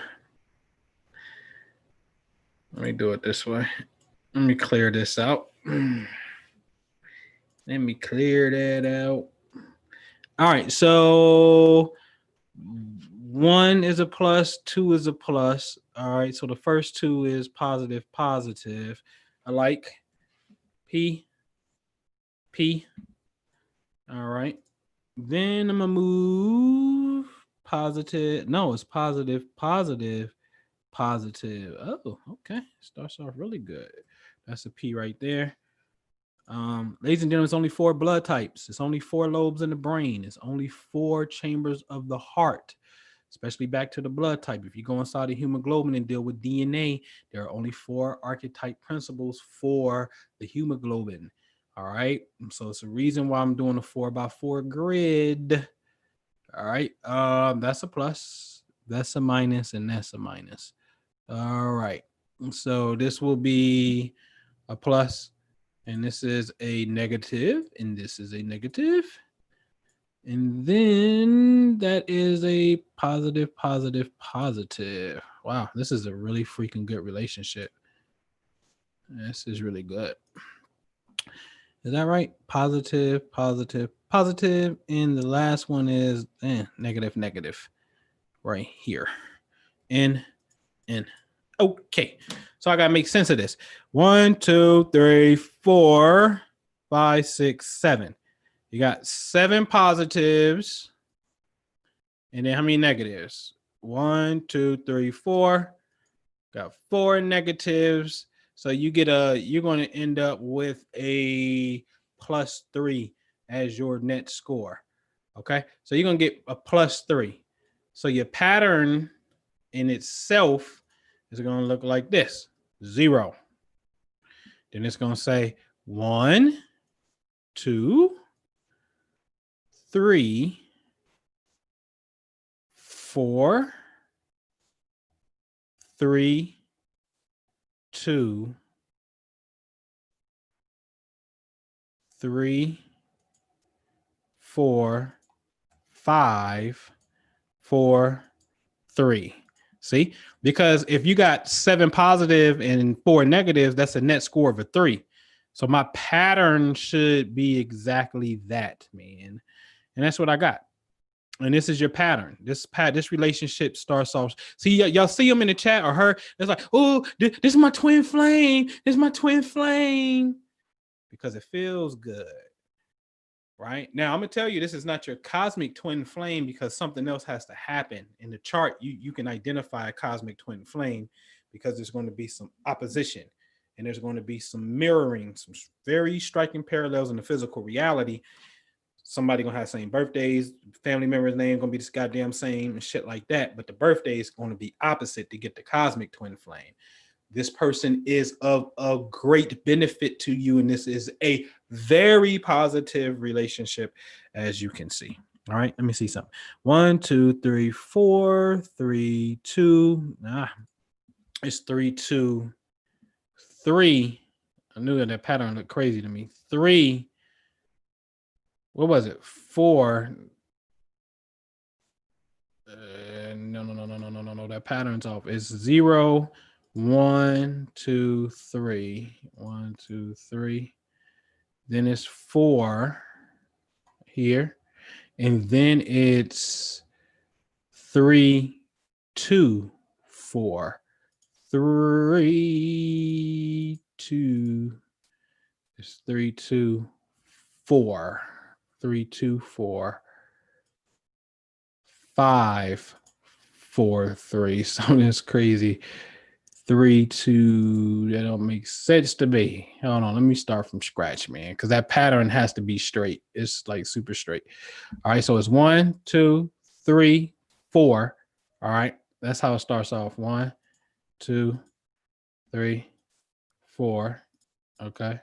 let me do it this way. Let me clear this out. Let me clear that out. All right. So 1 is a plus, 2 is a plus. All right. So the first 2 is positive, positive. I like P. All right. Then I'm going to move positive. No, it's positive, positive, positive. Oh, okay. Starts off really good. That's a P right there. Ladies and gentlemen, it's only 4 blood types. It's only 4 lobes in the brain. It's only 4 chambers of the heart, especially back to the blood type. If you go inside the hemoglobin and deal with DNA, there are only 4 archetype principles for the hemoglobin. All right. So it's a reason why I'm doing a 4x4 grid. All right. That's a plus, that's a minus, and that's a minus. All right. So this will be a plus, and this is a negative, and this is a negative. And then that is a positive, positive, positive. Wow, this is a really freaking good relationship. This is really good. Is that right? Positive, positive, positive. And the last one is negative, negative right here. In. Okay. So I got to make sense of this. 1, 2, 3, 4, 5, 6, 7. You got 7 positives. And then how many negatives? 1, 2, 3, 4. Got 4 negatives. So you're going to end up with a +3 as your net score. Okay. So you're going to get a +3. So your pattern in itself is going to look like this: 0. Then it's going to say 1, 2, 3, 4, 3, 2, 3, 4, 5, 4, 3. See, because if you got 7 positive and 4 negatives, that's a net score of a 3. So my pattern should be exactly that, man. And that's what I got. And this is your pattern. This relationship starts off. See, y'all see him in the chat or her. It's like, oh, this is my twin flame. This is my twin flame. Because it feels good. Right now, I'm gonna tell you this is not your cosmic twin flame because something else has to happen in the chart. You can identify a cosmic twin flame because there's going to be some opposition and there's going to be some mirroring, some very striking parallels in the physical reality. Somebody gonna have the same birthdays, family member's name gonna be this goddamn same and shit like that. But the birthday is going to be opposite to get the cosmic twin flame. This person is of a great benefit to you, and this is a very positive relationship, as you can see. All right, let me see something. 1, 2, 3, 4, 3, 2. It's 3, 2, 3. I knew that pattern looked crazy to me. 3. What was it? 4. No. That pattern's off. It's 0, 1, 2, 3. 1, 2, 3. Then it's 4 here. And then it's 3, 2, 4. 3, 2. It's 3, 2, 4. 3, 2, 4. 5, 4, 3. Something's crazy. 3, 2. That don't make sense to me. Hold on, let me start from scratch, man, because that pattern has to be straight. It's like super straight. All right, so it's 1, 2, 3, 4. All right, that's how it starts off. 1, 2, 3, 4. Okay.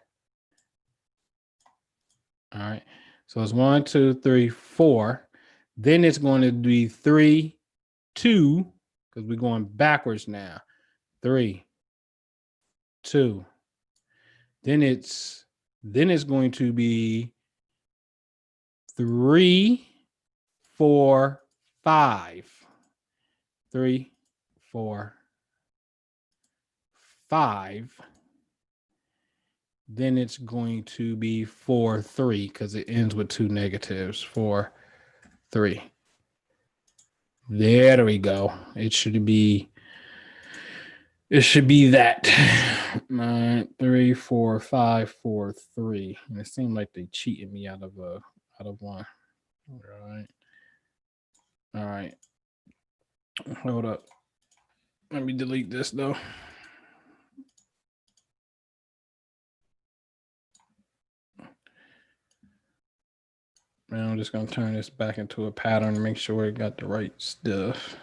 All right, so it's 1, 2, 3, 4. Then it's going to be 3, 2, because we're going backwards now. 3, 2. Then it's going to be 3, 4, 5. 3, 4, 5. Then it's going to be 4, 3 because it ends with 2 negatives. 4, 3. There we go. It should be that. 9, 3, 4, 5, 4, 3. And it seemed like they cheated me out of one. All right. Hold up. Let me delete this though. Now I'm just gonna turn this back into a pattern to make sure it got the right stuff.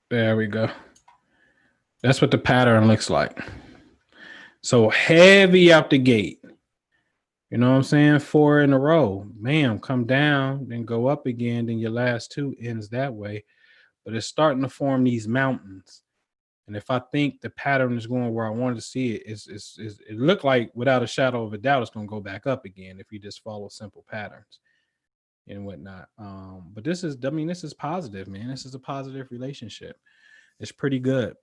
There we go. That's what the pattern looks like. So heavy out the gate. You know what I'm saying? 4 in a row. Bam, come down, then go up again. Then your last 2 ends that way. But it's starting to form these mountains. And if I think the pattern is going where I wanted to see it, it looked like without a shadow of a doubt, it's going to go back up again if you just follow simple patterns and whatnot. But this is positive, man. This is a positive relationship. It's pretty good.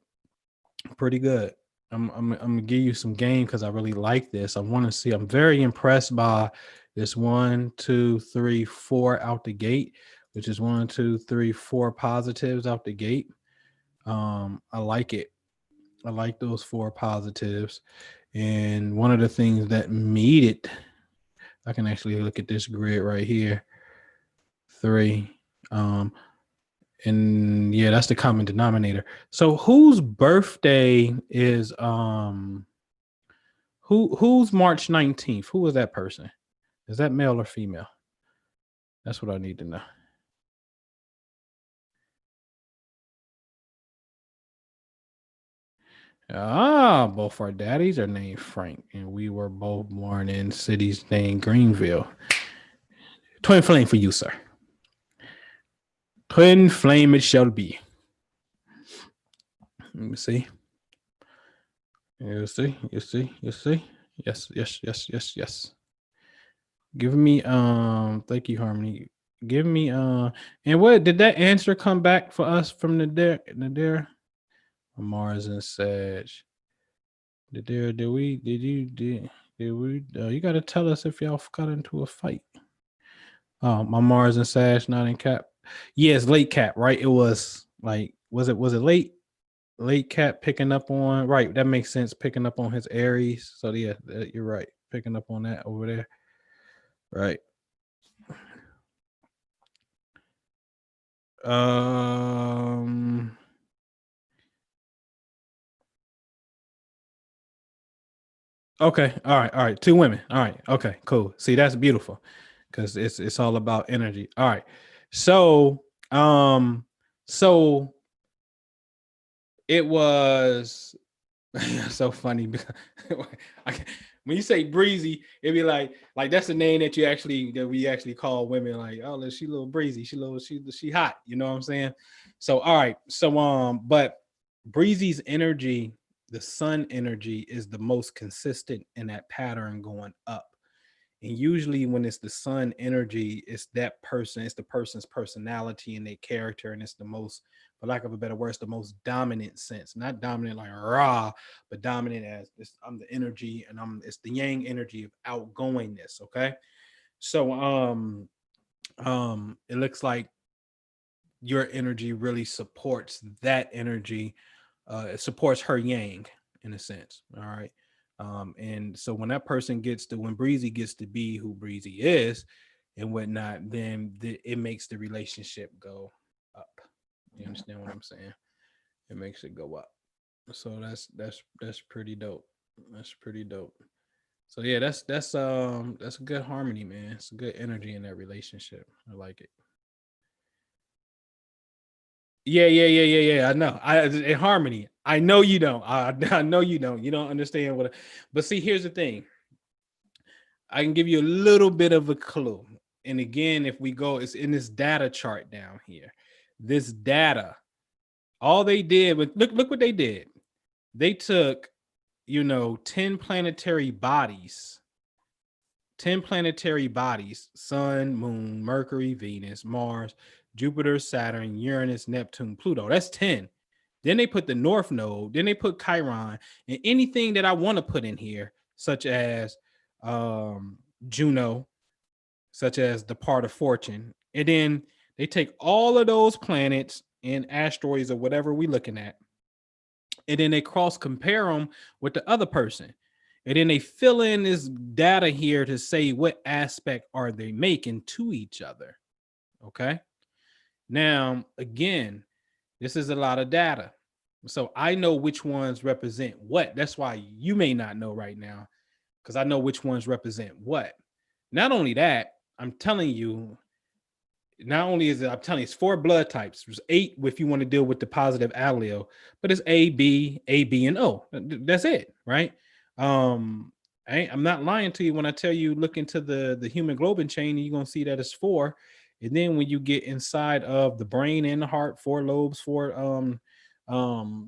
Pretty good. I'm gonna give you some game because I really like this. I want to see. I'm very impressed by this 1, 2, 3, 4 out the gate, which is 1, 2, 3, 4 positives out the gate. I like it. I like those 4 positives. And one of the things that made it, I can actually look at this grid right here. 3. And yeah, that's the common denominator. So whose birthday is who's March 19th? Who is that person? Is that male or female? That's what I need to know. Both our daddies are named Frank, and we were both born in cities named Greenville. Twin flame for you, sir. Twin flame it shall be. Let me see. You see. Yes, yes, yes, yes, yes. Give me thank you, Harmony. Give me and what did that answer come back for us from the Mars and Sag. Did we you gotta tell us if y'all got into a fight. Oh, my Mars and Sag not in Cap. Yes, late Cap, right? It was like was it late Cap picking up on right, that makes sense, picking up on his Aries. So yeah, you're right. Picking up on that over there. Right. Um Okay. All right. All right. Two women. All right. Okay. Cool. See, that's beautiful because it's all about energy. All right. So so it was so funny because when you say breezy, it'd be like that's the name that we actually call women. Like, oh, she a little breezy, she hot. You know what I'm saying? So all right. So but breezy's energy, the sun energy, is the most consistent in that pattern going up. And usually when it's the sun energy, it's the person's personality and their character, and it's the most, for lack of a better word, it's the most dominant sense. Not dominant like raw, but dominant as I'm the energy, and it's the yang energy of outgoingness. Okay. So it looks like your energy really supports that energy. It supports her yang in a sense. All right. And so when Breezy gets to be who Breezy is and whatnot, then it makes the relationship go up. You understand what I'm saying? It makes it go up. So that's pretty dope. That's pretty dope. So yeah, that's a good harmony, man. It's a good energy in that relationship. I like it. Yeah, yeah, yeah, yeah, yeah. I know. In harmony. I know you don't. I know you don't. You don't understand but see, here's the thing. I can give you a little bit of a clue. And again, if we go, it's in this data chart down here. This data, all they did was look what they did. They took, 10 planetary bodies, 10 planetary bodies: Sun, Moon, Mercury, Venus, Mars, Jupiter, Saturn, Uranus, Neptune, Pluto. That's 10. Then they put the North Node, then they put Chiron, and anything that I want to put in here, such as Juno, such as the part of fortune. And then they take all of those planets and asteroids or whatever we're looking at, and then they cross compare them with the other person. And then they fill in this data here to say what aspect are they making to each other. Okay. Now, again, this is a lot of data. So I know which ones represent what. That's why you may not know right now, because I know which ones represent what. Not only that, I'm telling you, not only is it, I'm telling you, it's 4 blood types. There's 8 if you want to deal with the positive allele, but it's A, B, and O. That's it, right? I'm not lying to you when I tell you look into the human globin chain, and you're gonna see that it's 4. And then when you get inside of the brain and the heart, 4 lobes, 4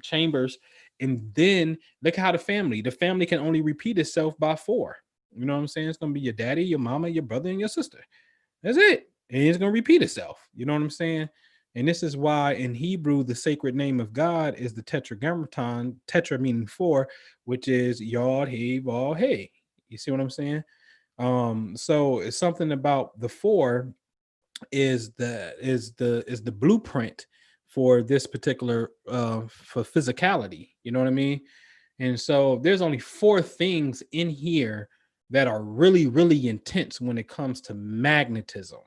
chambers, and then look how the family can only repeat itself by 4. You know what I'm saying? It's gonna be your daddy, your mama, your brother, and your sister. That's it. And it's going to repeat itself. You know what I'm saying? And this is why in Hebrew, the sacred name of God is the tetragrammaton, tetra meaning 4, which is Yod, He, Vav, Hey. You see what I'm saying? So it's something about the 4 is the blueprint for this particular for physicality. You know what I mean? And so there's only 4 things in here that are really, really intense when it comes to magnetism.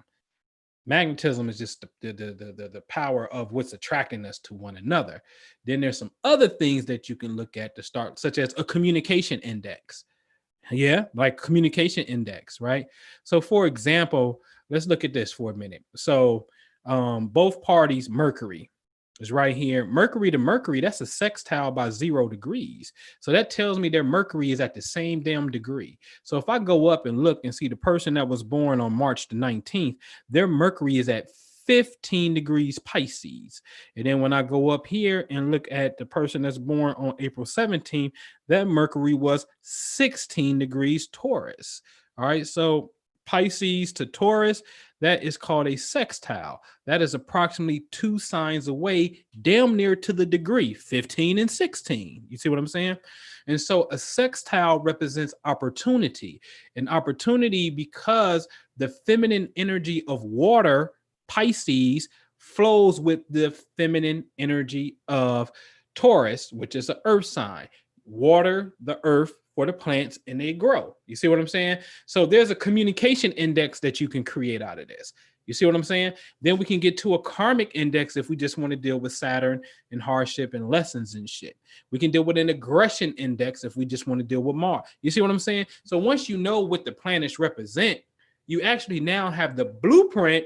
Magnetism is just the power of what's attracting us to one another. Then there's some other things that you can look at to start, such as a communication index. Yeah, like communication index, right? So for example, let's look at this for a minute. So both parties, Mercury is right here. Mercury to Mercury, that's a sextile by 0 degrees. So that tells me their Mercury is at the same damn degree. So if I go up and look and see the person that was born on March the 19th, their Mercury is at 15 degrees Pisces. And then when I go up here and look at the person that's born on April 17th, that Mercury was 16 degrees Taurus. All right. So Pisces to Taurus, that is called a sextile. That is approximately 2 signs away, damn near to the degree, 15 and 16. You see what I'm saying? And so a sextile represents opportunity, an opportunity because the feminine energy of water, Pisces, flows with the feminine energy of Taurus, which is an earth sign. Water, the earth for the plants, and they grow. You see what I'm saying? So there's a communication index that you can create out of this. You see what I'm saying? Then we can get to a karmic index if we just want to deal with Saturn and hardship and lessons and shit. We can deal with an aggression index if we just want to deal with Mars. You see what I'm saying? So once you know what the planets represent, you actually now have the blueprint.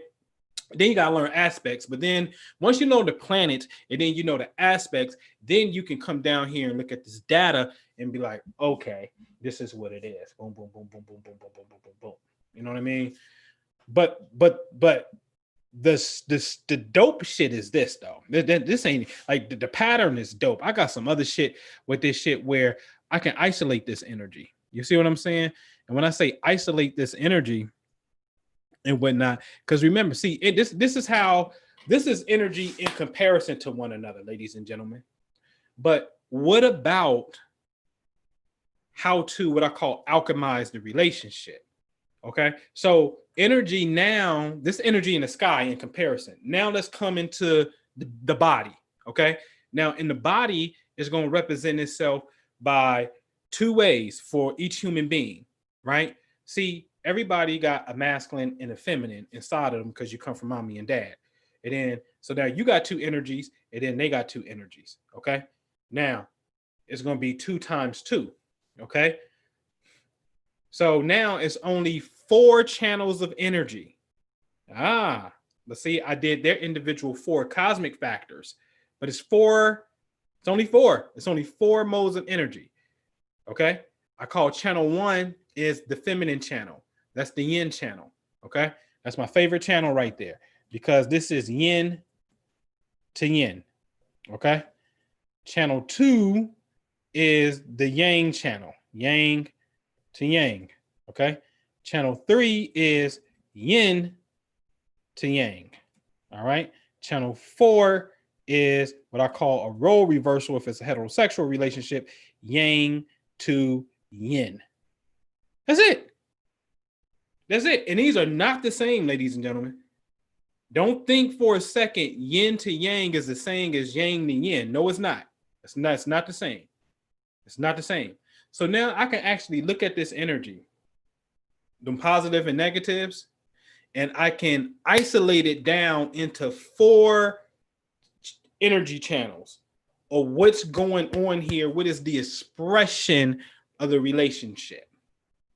Then you got to learn aspects. But then once you know the planets and then you know the aspects, then you can come down here and look at this data and be like, okay, this is what it is. Boom, boom, boom, boom, boom, boom, boom, boom, boom, boom, boom. You know what I mean? But the dope shit is this though. This ain't like the pattern is dope. I got some other shit with this shit where I can isolate this energy. You see what I'm saying? And when I say isolate this energy and whatnot, because remember, see, this is energy in comparison to one another, ladies and gentlemen. But what about how to what I call alchemize the relationship? Okay, so energy now, this energy in the sky in comparison. Now let's come into the body. Okay, now in the body is going to represent itself by 2 ways for each human being, right? See, everybody got a masculine and a feminine inside of them because you come from mommy and dad. And then, so now you got 2 energies and then they got 2 energies. Okay, now it's going to be 2 times 2. Okay. So now it's only 4 channels of energy. But see, I did their individual 4 cosmic factors, but it's 4. It's only 4. It's only 4 modes of energy. Okay. I call channel 1 is the feminine channel. That's the yin channel. Okay. That's my favorite channel right there because this is yin to yin. Okay. Channel 2 is the yang channel. Yang to yang. Okay. Channel 3 is yin to yang. All right. Channel 4 is what I call a role reversal if it's a heterosexual relationship, yang to yin. That's it. That's it. And these are not the same, ladies and gentlemen. Don't think for a second yin to yang is the same as yang to yin. No, it's not. It's not the same. It's not the same. So now I can actually look at this energy, the positive and negatives, and I can isolate it down into 4 energy channels or what's going on here. What is the expression of the relationship?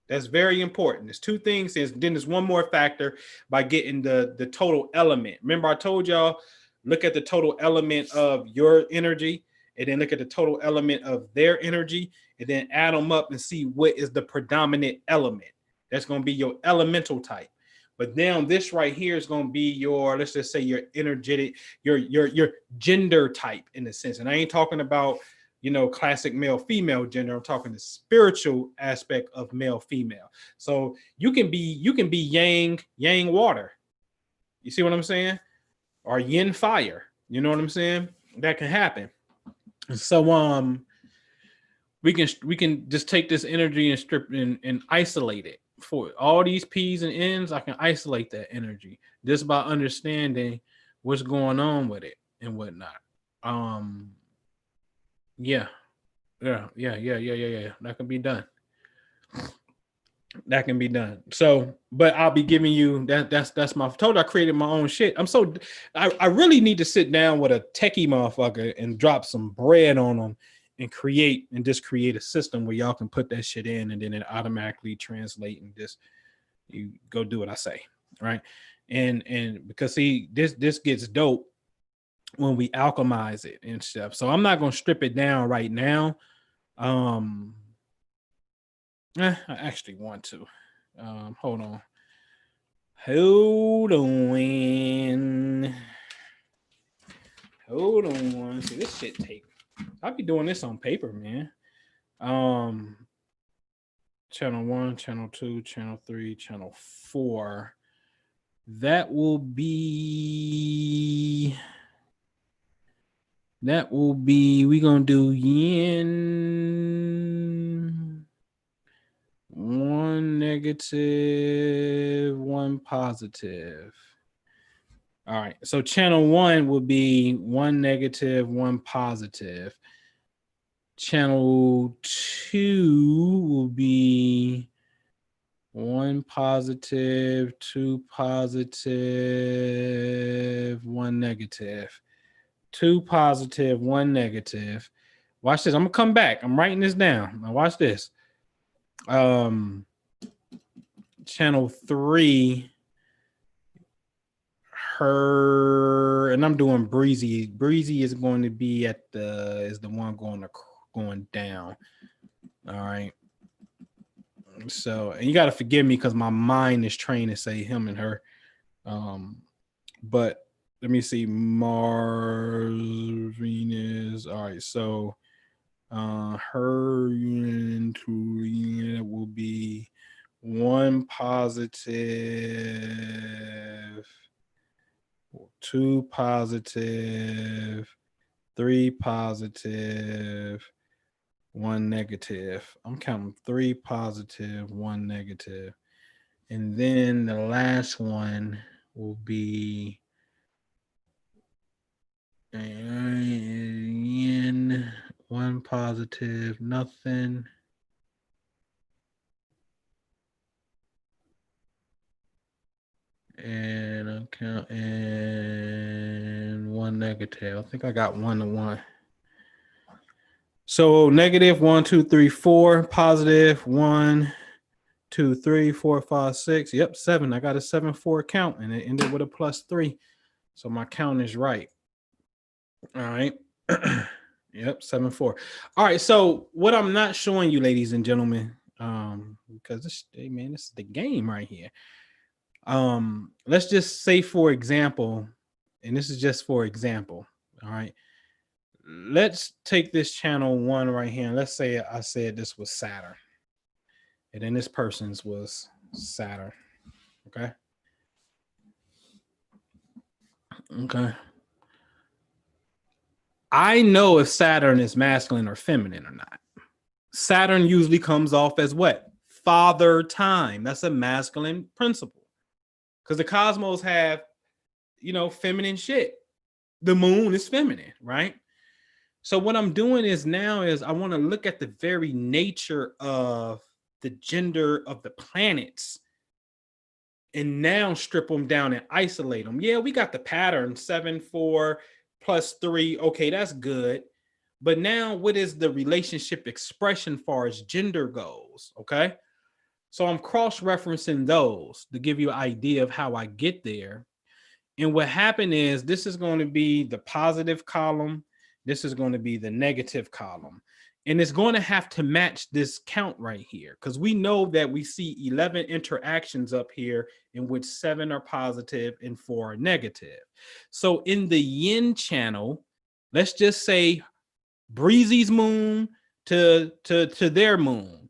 That's very important. There's 2 things. Then there's one more factor by getting the total element. Remember, I told y'all, look at the total element of your energy and then look at the total element of their energy and then add them up and see what is the predominant element. That's going to be your elemental type. But now this right here is going to be your, let's just say your energetic, your gender type in a sense. And I ain't talking about, classic male female gender. I'm talking the spiritual aspect of male female. So you can be yang water. You see what I'm saying? Or yin fire. You know what I'm saying? That can happen. So we can just take this energy and strip and isolate it. For all these P's and N's, I can isolate that energy just by understanding what's going on with it and whatnot. Yeah. That can be done. That can be done. So, but I'll be giving you that's my told I created my own shit. I really need to sit down with a techie motherfucker and drop some bread on them and create a system where y'all can put that shit in and then it automatically translate and just you go do what I say. Right. And because see, this gets dope when we alchemize it and stuff. So I'm not gonna strip it down right now. I actually want to. Hold on. Hold on. Hold on. See, this shit take. I'll be doing this on paper, man. Channel 1, channel 2, channel 3, channel 4. That will be we gonna do yin, 1 negative, 1 positive. All right, so channel 1 will be 1 negative, 1 positive. Channel 2 will be 1 positive, 2 positive, 1 negative. 2 positive, 1 negative. Watch this. I'm gonna come back. I'm writing this down. Now watch this. Channel 3, her, and I'm doing breezy. Breezy is going to be at the one going down. All right. So, and you got to forgive me because my mind is trained to say him and her. But let me see. Mars, Venus. All right. So, her into will be 1 positive, 2 positive, 3 positive, 1 negative. I'm counting 3 positive, 1 negative. And then the last one will be in 1 positive, nothing. And I'm counting 1 negative. I think I got 1 to 1. So negative 1, 2, 3, 4, positive 1, 2, 3, 4, 5, 6. Yep, 7. I got a 7-4 count, and it ended with a +3. So my count is right. All right. Yep, 7-4. All right. So what I'm not showing you, ladies and gentlemen, because this is the game right here. Let's just say, for example, and this is just for example. All right. Let's take this channel 1 right here. And let's say I said this was Saturn. And then this person's was Saturn. Okay. Okay. I know if Saturn is masculine or feminine or not. Saturn usually comes off as what? Father time. That's a masculine principle. Because the cosmos have, feminine shit. The moon is feminine, right? So what I'm doing is I want to look at the very nature of the gender of the planets and now strip them down and isolate them. Yeah, we got the pattern 7, 4 plus 3. Okay, that's good. But now what is the relationship expression far as gender goes? Okay. So I'm cross-referencing those to give you an idea of how I get there. And what happened is this is going to be the positive column. This is going to be the negative column. And it's going to have to match this count right here because we know that we see 11 interactions up here in which 7 are positive and 4 are negative. So in the yin channel, let's just say Breezy's moon to their moon.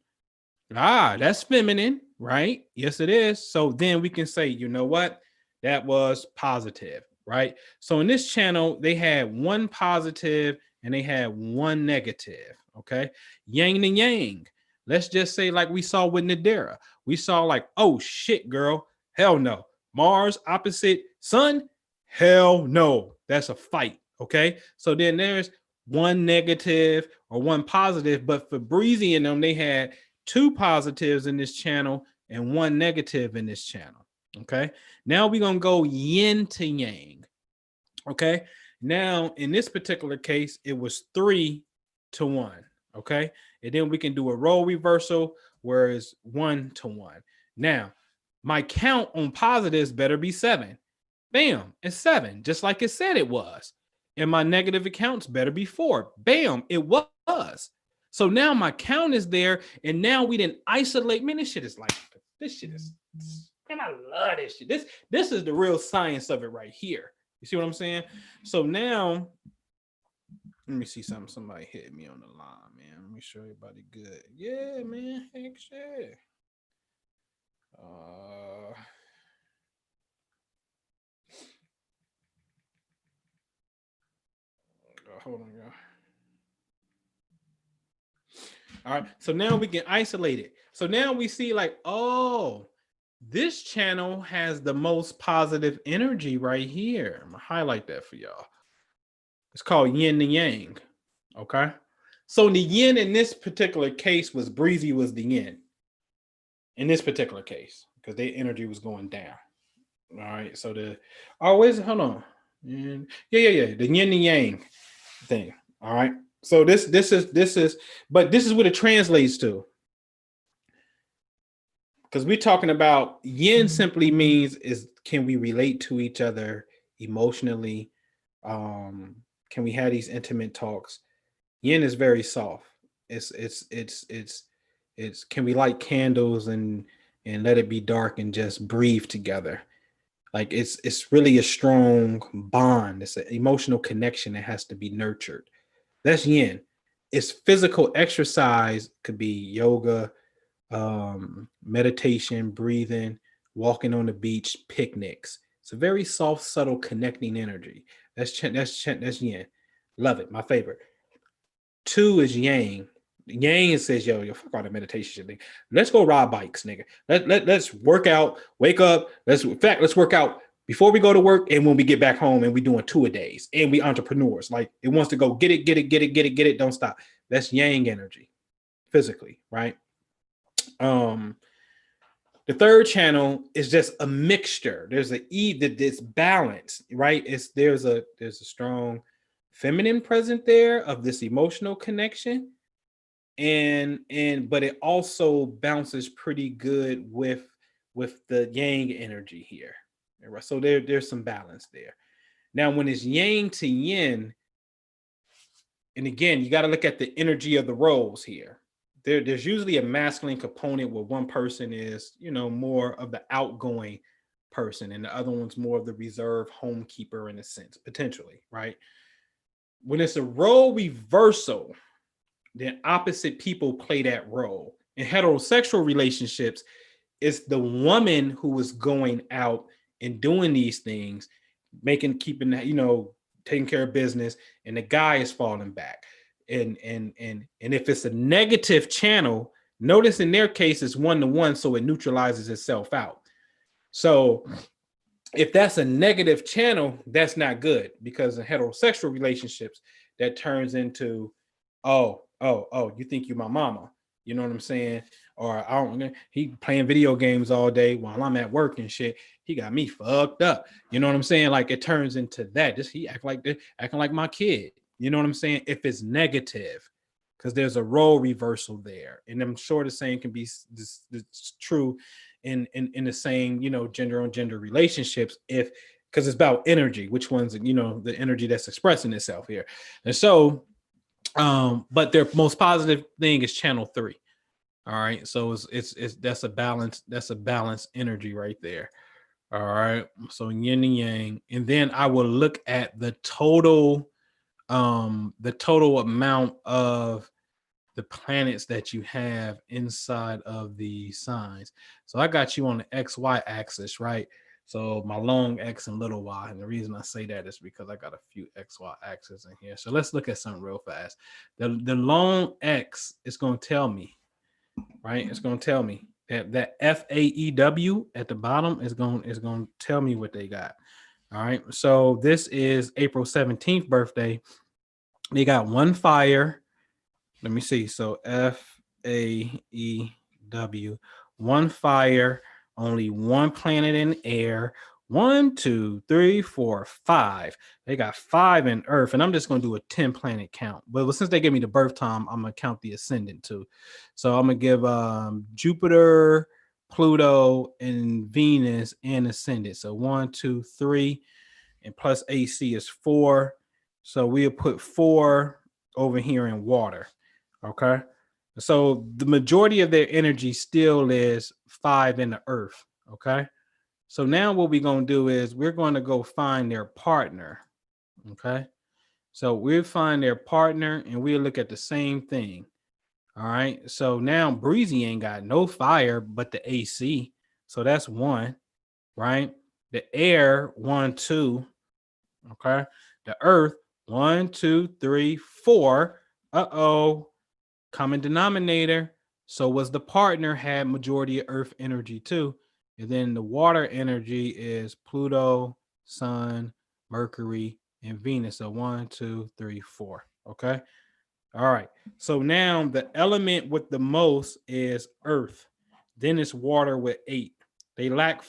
That's feminine, right? Yes, it is. So then we can say, you know what? That was positive, right? So in this channel, they had 1 positive and they had 1 negative, okay? Yang and yang. Let's just say like we saw with Nadira. We saw like, oh shit, girl. Hell no. Mars opposite sun? Hell no. That's a fight, okay? So then there's 1 negative or 1 positive, but for Breezy and them, they had 2 positives in this channel and 1 negative in this channel. Okay. Now we're going to go yin to yang. Okay. Now in this particular case, it was 3 to 1. Okay. And then we can do a role reversal where it's 1 to 1. Now my count on positives better be 7. Bam. It's 7, just like it said it was. And my negative accounts better be 4. Bam. It was. So now my count is there, and now we didn't isolate. Man, this shit is And I love this shit. This is the real science of it right here. You see what I'm saying? So now, let me see something. Somebody hit me on the line, man. Let me show everybody good. Yeah, man. Heck shit. Hold on, y'all. All right. So now we can isolate it. So now we see like, oh, this channel has the most positive energy right here. I'm gonna highlight that for y'all. It's called yin and yang. Okay. So the yin in this particular case was breezy, was the yin in this particular case, because their energy was going down. All right. So the always hold on. Yeah. The yin and yang thing. All right. So this is, but this is what it translates to. Because we're talking about yin simply means is, can we relate to each other emotionally? Can we have these intimate talks? Yin is very soft. It's can we light candles and let it be dark and just breathe together? Like it's really a strong bond. It's an emotional connection that has to be nurtured. That's yin. It's physical exercise, could be yoga, meditation, breathing, walking on the beach, picnics. It's a very soft, subtle, connecting energy. That's yin. Love it. My favorite. 2 is yang. Yang says, yo, fuck all the meditation shit. Let's go ride bikes, nigga. Let's work out, wake up. Let's work out before we go to work and when we get back home, and we doing 2 a days, and we entrepreneurs. Like, it wants to go get it, don't stop. That's yang energy, physically, right? The third channel is just a mixture. There's this balance, right? There's a strong feminine present there of this emotional connection, and but it also bounces pretty good with the yang energy here. Right? So there's some balance there. Now, when it's yang to yin, and again, you got to look at the energy of the roles here. There's usually a masculine component where one person is, more of the outgoing person, and the other one's more of the reserved homekeeper in a sense, potentially, right? When it's a role reversal, then opposite people play that role. In heterosexual relationships, it's the woman who is going out and doing these things, keeping that, taking care of business, and the guy is falling back. And if it's a negative channel, notice in their case it's 1-to-1, so it neutralizes itself out. So if that's a negative channel, that's not good, because in heterosexual relationships, that turns into, oh, you think you're my mama. You know what I'm saying? Or he playing video games all day while I'm at work and shit. He got me fucked up. You know what I'm saying? Like, it turns into that. Just he acting like my kid. You know what I'm saying? If it's negative, because there's a role reversal there, and I'm sure the same can be true in the same, gender on gender relationships, because it's about energy, which one's, the energy that's expressing itself here. And so, but their most positive thing is channel 3. All right. So it's that's a balanced energy right there. All right. So yin and yang. And then I will look at the total amount of the planets that you have inside of the signs. So I got you on the XY axis, right? So my long X and little y. And the reason I say that is because I got a few XY axes in here. So let's look at something real fast. The long X is going to tell me, right? It's going to tell me that FAEW at the bottom is going to tell me what they got. All right. So this is April 17th birthday. They got 1 fire. Let me see. So FAEW, 1 fire, only 1 planet in air. 1, 2, 3, 4, 5. They got 5 in Earth, and I'm just going to do a 10 planet count. But since they give me the birth time, I'm going to count the ascendant too. So I'm going to give Jupiter, Pluto, and Venus and ascendant. So 1, 2, 3, and plus AC is 4. So we'll put 4 over here in water. Okay. So the majority of their energy still is 5 in the Earth. Okay. So now what we're going to do is we're going to go find their partner. Okay. So we'll find their partner and we'll look at the same thing. All right. So now Breezy ain't got no fire but the AC. So that's one, right? The air, 1, 2. Okay. The earth, 1, 2, 3, 4. Uh-oh. Common denominator. So was the partner had majority of earth energy too. And then the water energy is Pluto, Sun, Mercury, and Venus. So 1, 2, 3, 4. Okay. All right. So now the element with the most is earth. Then it's water with 8. They lack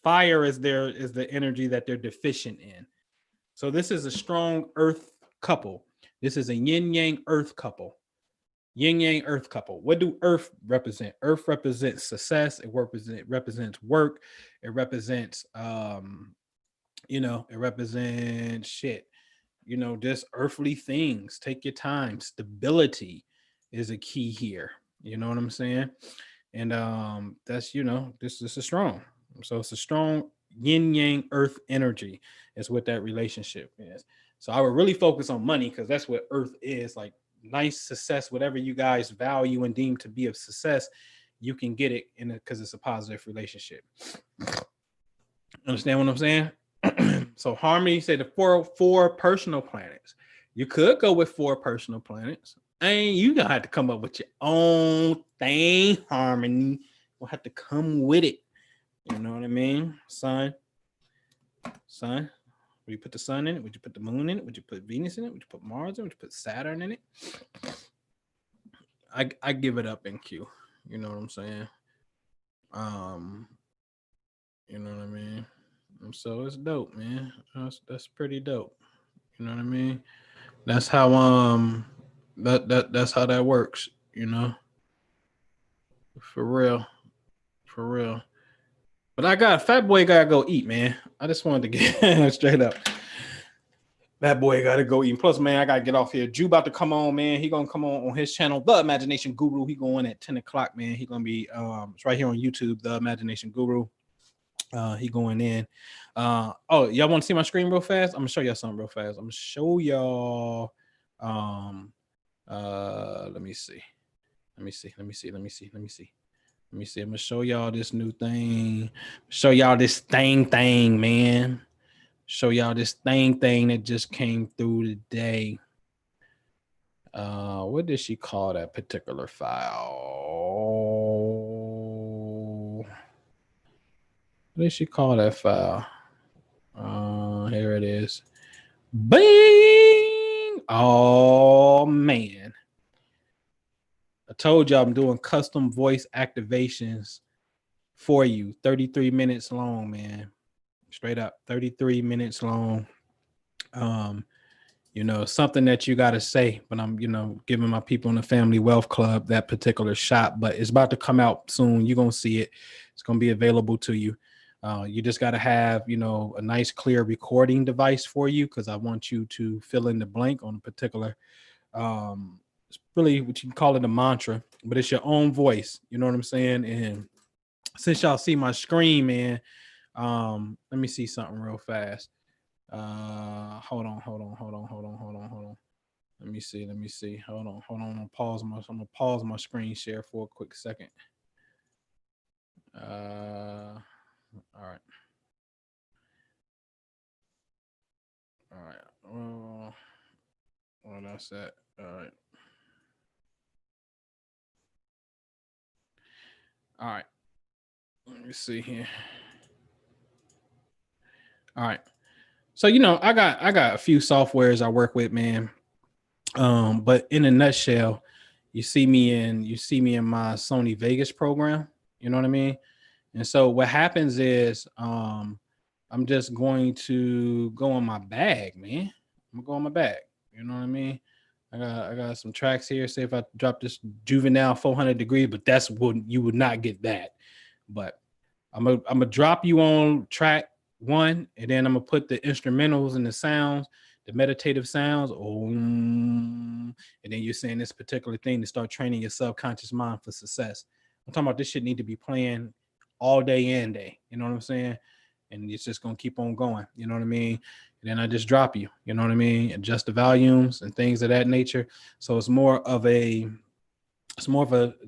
fire is the energy that they're deficient in. So this is a strong earth couple. This is a yin yang earth couple. Yin yang earth couple. What do earth represent? Earth represents success. It represents work. It represents it represents shit. Just earthly things. Take your time. Stability is a key here. You know what I'm saying? And that's this is strong. So it's a strong yin yang earth energy is what that relationship is. So I would really focus on money because that's what earth is, like nice success, whatever you guys value and deem to be of success, you can get it in it because it's a positive relationship. Understand what I'm saying? So harmony said the four personal planets. You could go with 4 personal planets. And you gonna have to come up with your own thing, harmony. We'll have to come with it. You know what I mean? Sun. Would you put the sun in it? Would you put the moon in it? Would you put Venus in it? Would you put Mars in it? Would you put Saturn in it? I give it up in Q. You know what I'm saying? You know what I mean? And so it's dope, man. That's pretty dope. You know what I mean? That's how that's how that works, For real. For real. But I got fat boy gotta go eat, man. I just wanted to get straight up. That boy gotta go eat. Plus, man, I gotta get off here. Jew about to come on, man. He gonna come on his channel, The Imagination Guru. He going at 10 o'clock, man. He gonna be it's right here on YouTube, The Imagination Guru. He going in. Oh, y'all want to see my screen real fast? I'm gonna show y'all something real fast. I'm gonna show y'all. Let me see. I'm gonna show y'all this new thing. Show y'all this thing, man. Show y'all this thing that just came through today. What did she call that particular file? What did she call that file? Here it is. Bing! Oh man. I told you I'm doing custom voice activations for you. 33 minutes long, man. Straight up 33 minutes long. Something that you got to say, but I'm, giving my people in the Family Wealth Club that particular shot, but it's about to come out soon. You're going to see it. It's going to be available to you. You just got to have, a nice clear recording device for you because I want you to fill in the blank on a particular, it's really what you can call it a mantra, but it's your own voice. You know what I'm saying? And since y'all see my screen, man, let me see something real fast. Hold on. Let me see. Hold on. I'm gonna pause my screen share for a quick second. All right. Well, that's that. All right. Let me see here. All right. So I got a few softwares I work with, man. But in a nutshell, you see me in my Sony Vegas program. You know what I mean? And so what happens is I'm just going to go on my bag, man. I'm gonna go on my bag. You know what I mean? I got some tracks here. Say if I drop this Juvenile 400 degree, but you would not get that. But I'm gonna drop you on track 1, and then I'm gonna put the instrumentals and the sounds, the meditative sounds, and then you're saying this particular thing to start training your subconscious mind for success. I'm talking about this shit need to be playing all day and day. You know what I'm saying? and it's just gonna keep on going. You know what I mean? And then I just drop you. You know what I mean? Adjust the volumes and things of that nature. So it's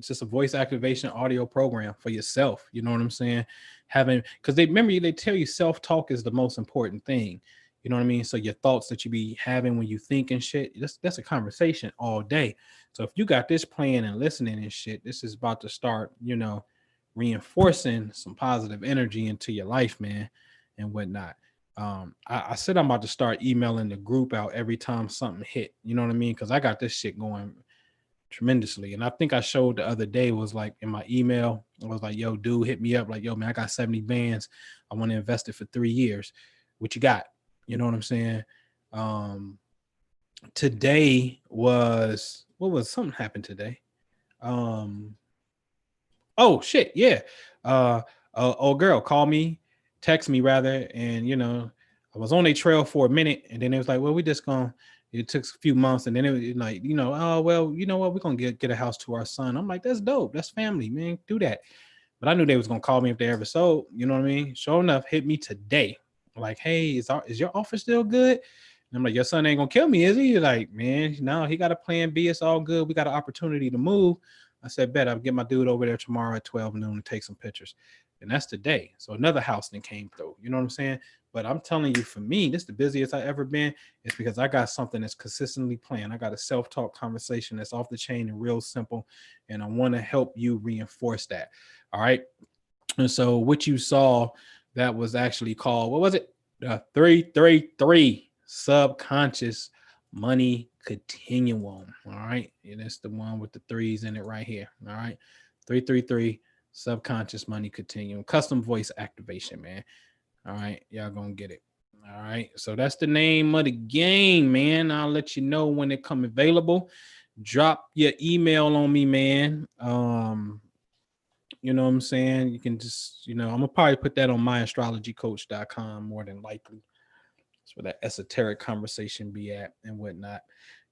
just a voice activation audio program for yourself. You know what I'm saying? Having, because they tell you self-talk is the most important thing. You know what I mean? So your thoughts that you be having when you think and shit, that's a conversation all day. So if you got this playing and listening and shit, this is about to start, reinforcing some positive energy into your life, man, and whatnot. I said I'm about to start emailing the group out every time something hit. You know what I mean? Because I got this shit going tremendously. And I think I showed the other day was like in my email, I was like, yo, dude, hit me up. Like, yo, man, I got 70 bands. I want to invest it for 3 years. What you got? You know what I'm saying? Today was, what was something happened today? Oh shit. Yeah. Old girl called me, text me rather. And, I was on a trail for a minute and then it was like, well, we just gonna, it took a few months and then it was like, oh, well, you know what? We're going to get a house to our son. I'm like, that's dope. That's family, man. Do that. But I knew they was going to call me if they ever sold, you know what I mean? Sure enough, hit me today. Like, hey, is your offer still good? And I'm like, your son ain't going to kill me, is he? He's like, man, no, he got a plan B. It's all good. We got an opportunity to move. I said, bet I'll get my dude over there tomorrow at 12 noon to take some pictures. And that's today. So another house then came through. You know what I'm saying? But I'm telling you, for me, this is the busiest I ever been. It's because I got something that's consistently planned. I got a self-talk conversation that's off the chain and real simple. And I want to help you reinforce that. All right. And so what you saw, that was actually called, what was it? 333 subconscious money continuum. All right. And that's the one with the threes in it right here. All right. 333 subconscious money continuum, custom voice activation, man. All right. Y'all gonna get it. All right. So that's the name of the game, man. I'll let you know when it come available. Drop your email on me, man. You know what I'm saying? You can just, I'm gonna probably put that on myastrologycoach.com more than likely. That's where that esoteric conversation be at and whatnot.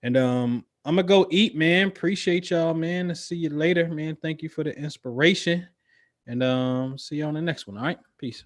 And I'm gonna go eat, man. Appreciate y'all, man. I'll see you later, man. Thank you for the inspiration. And see you on the next one. All right. Peace.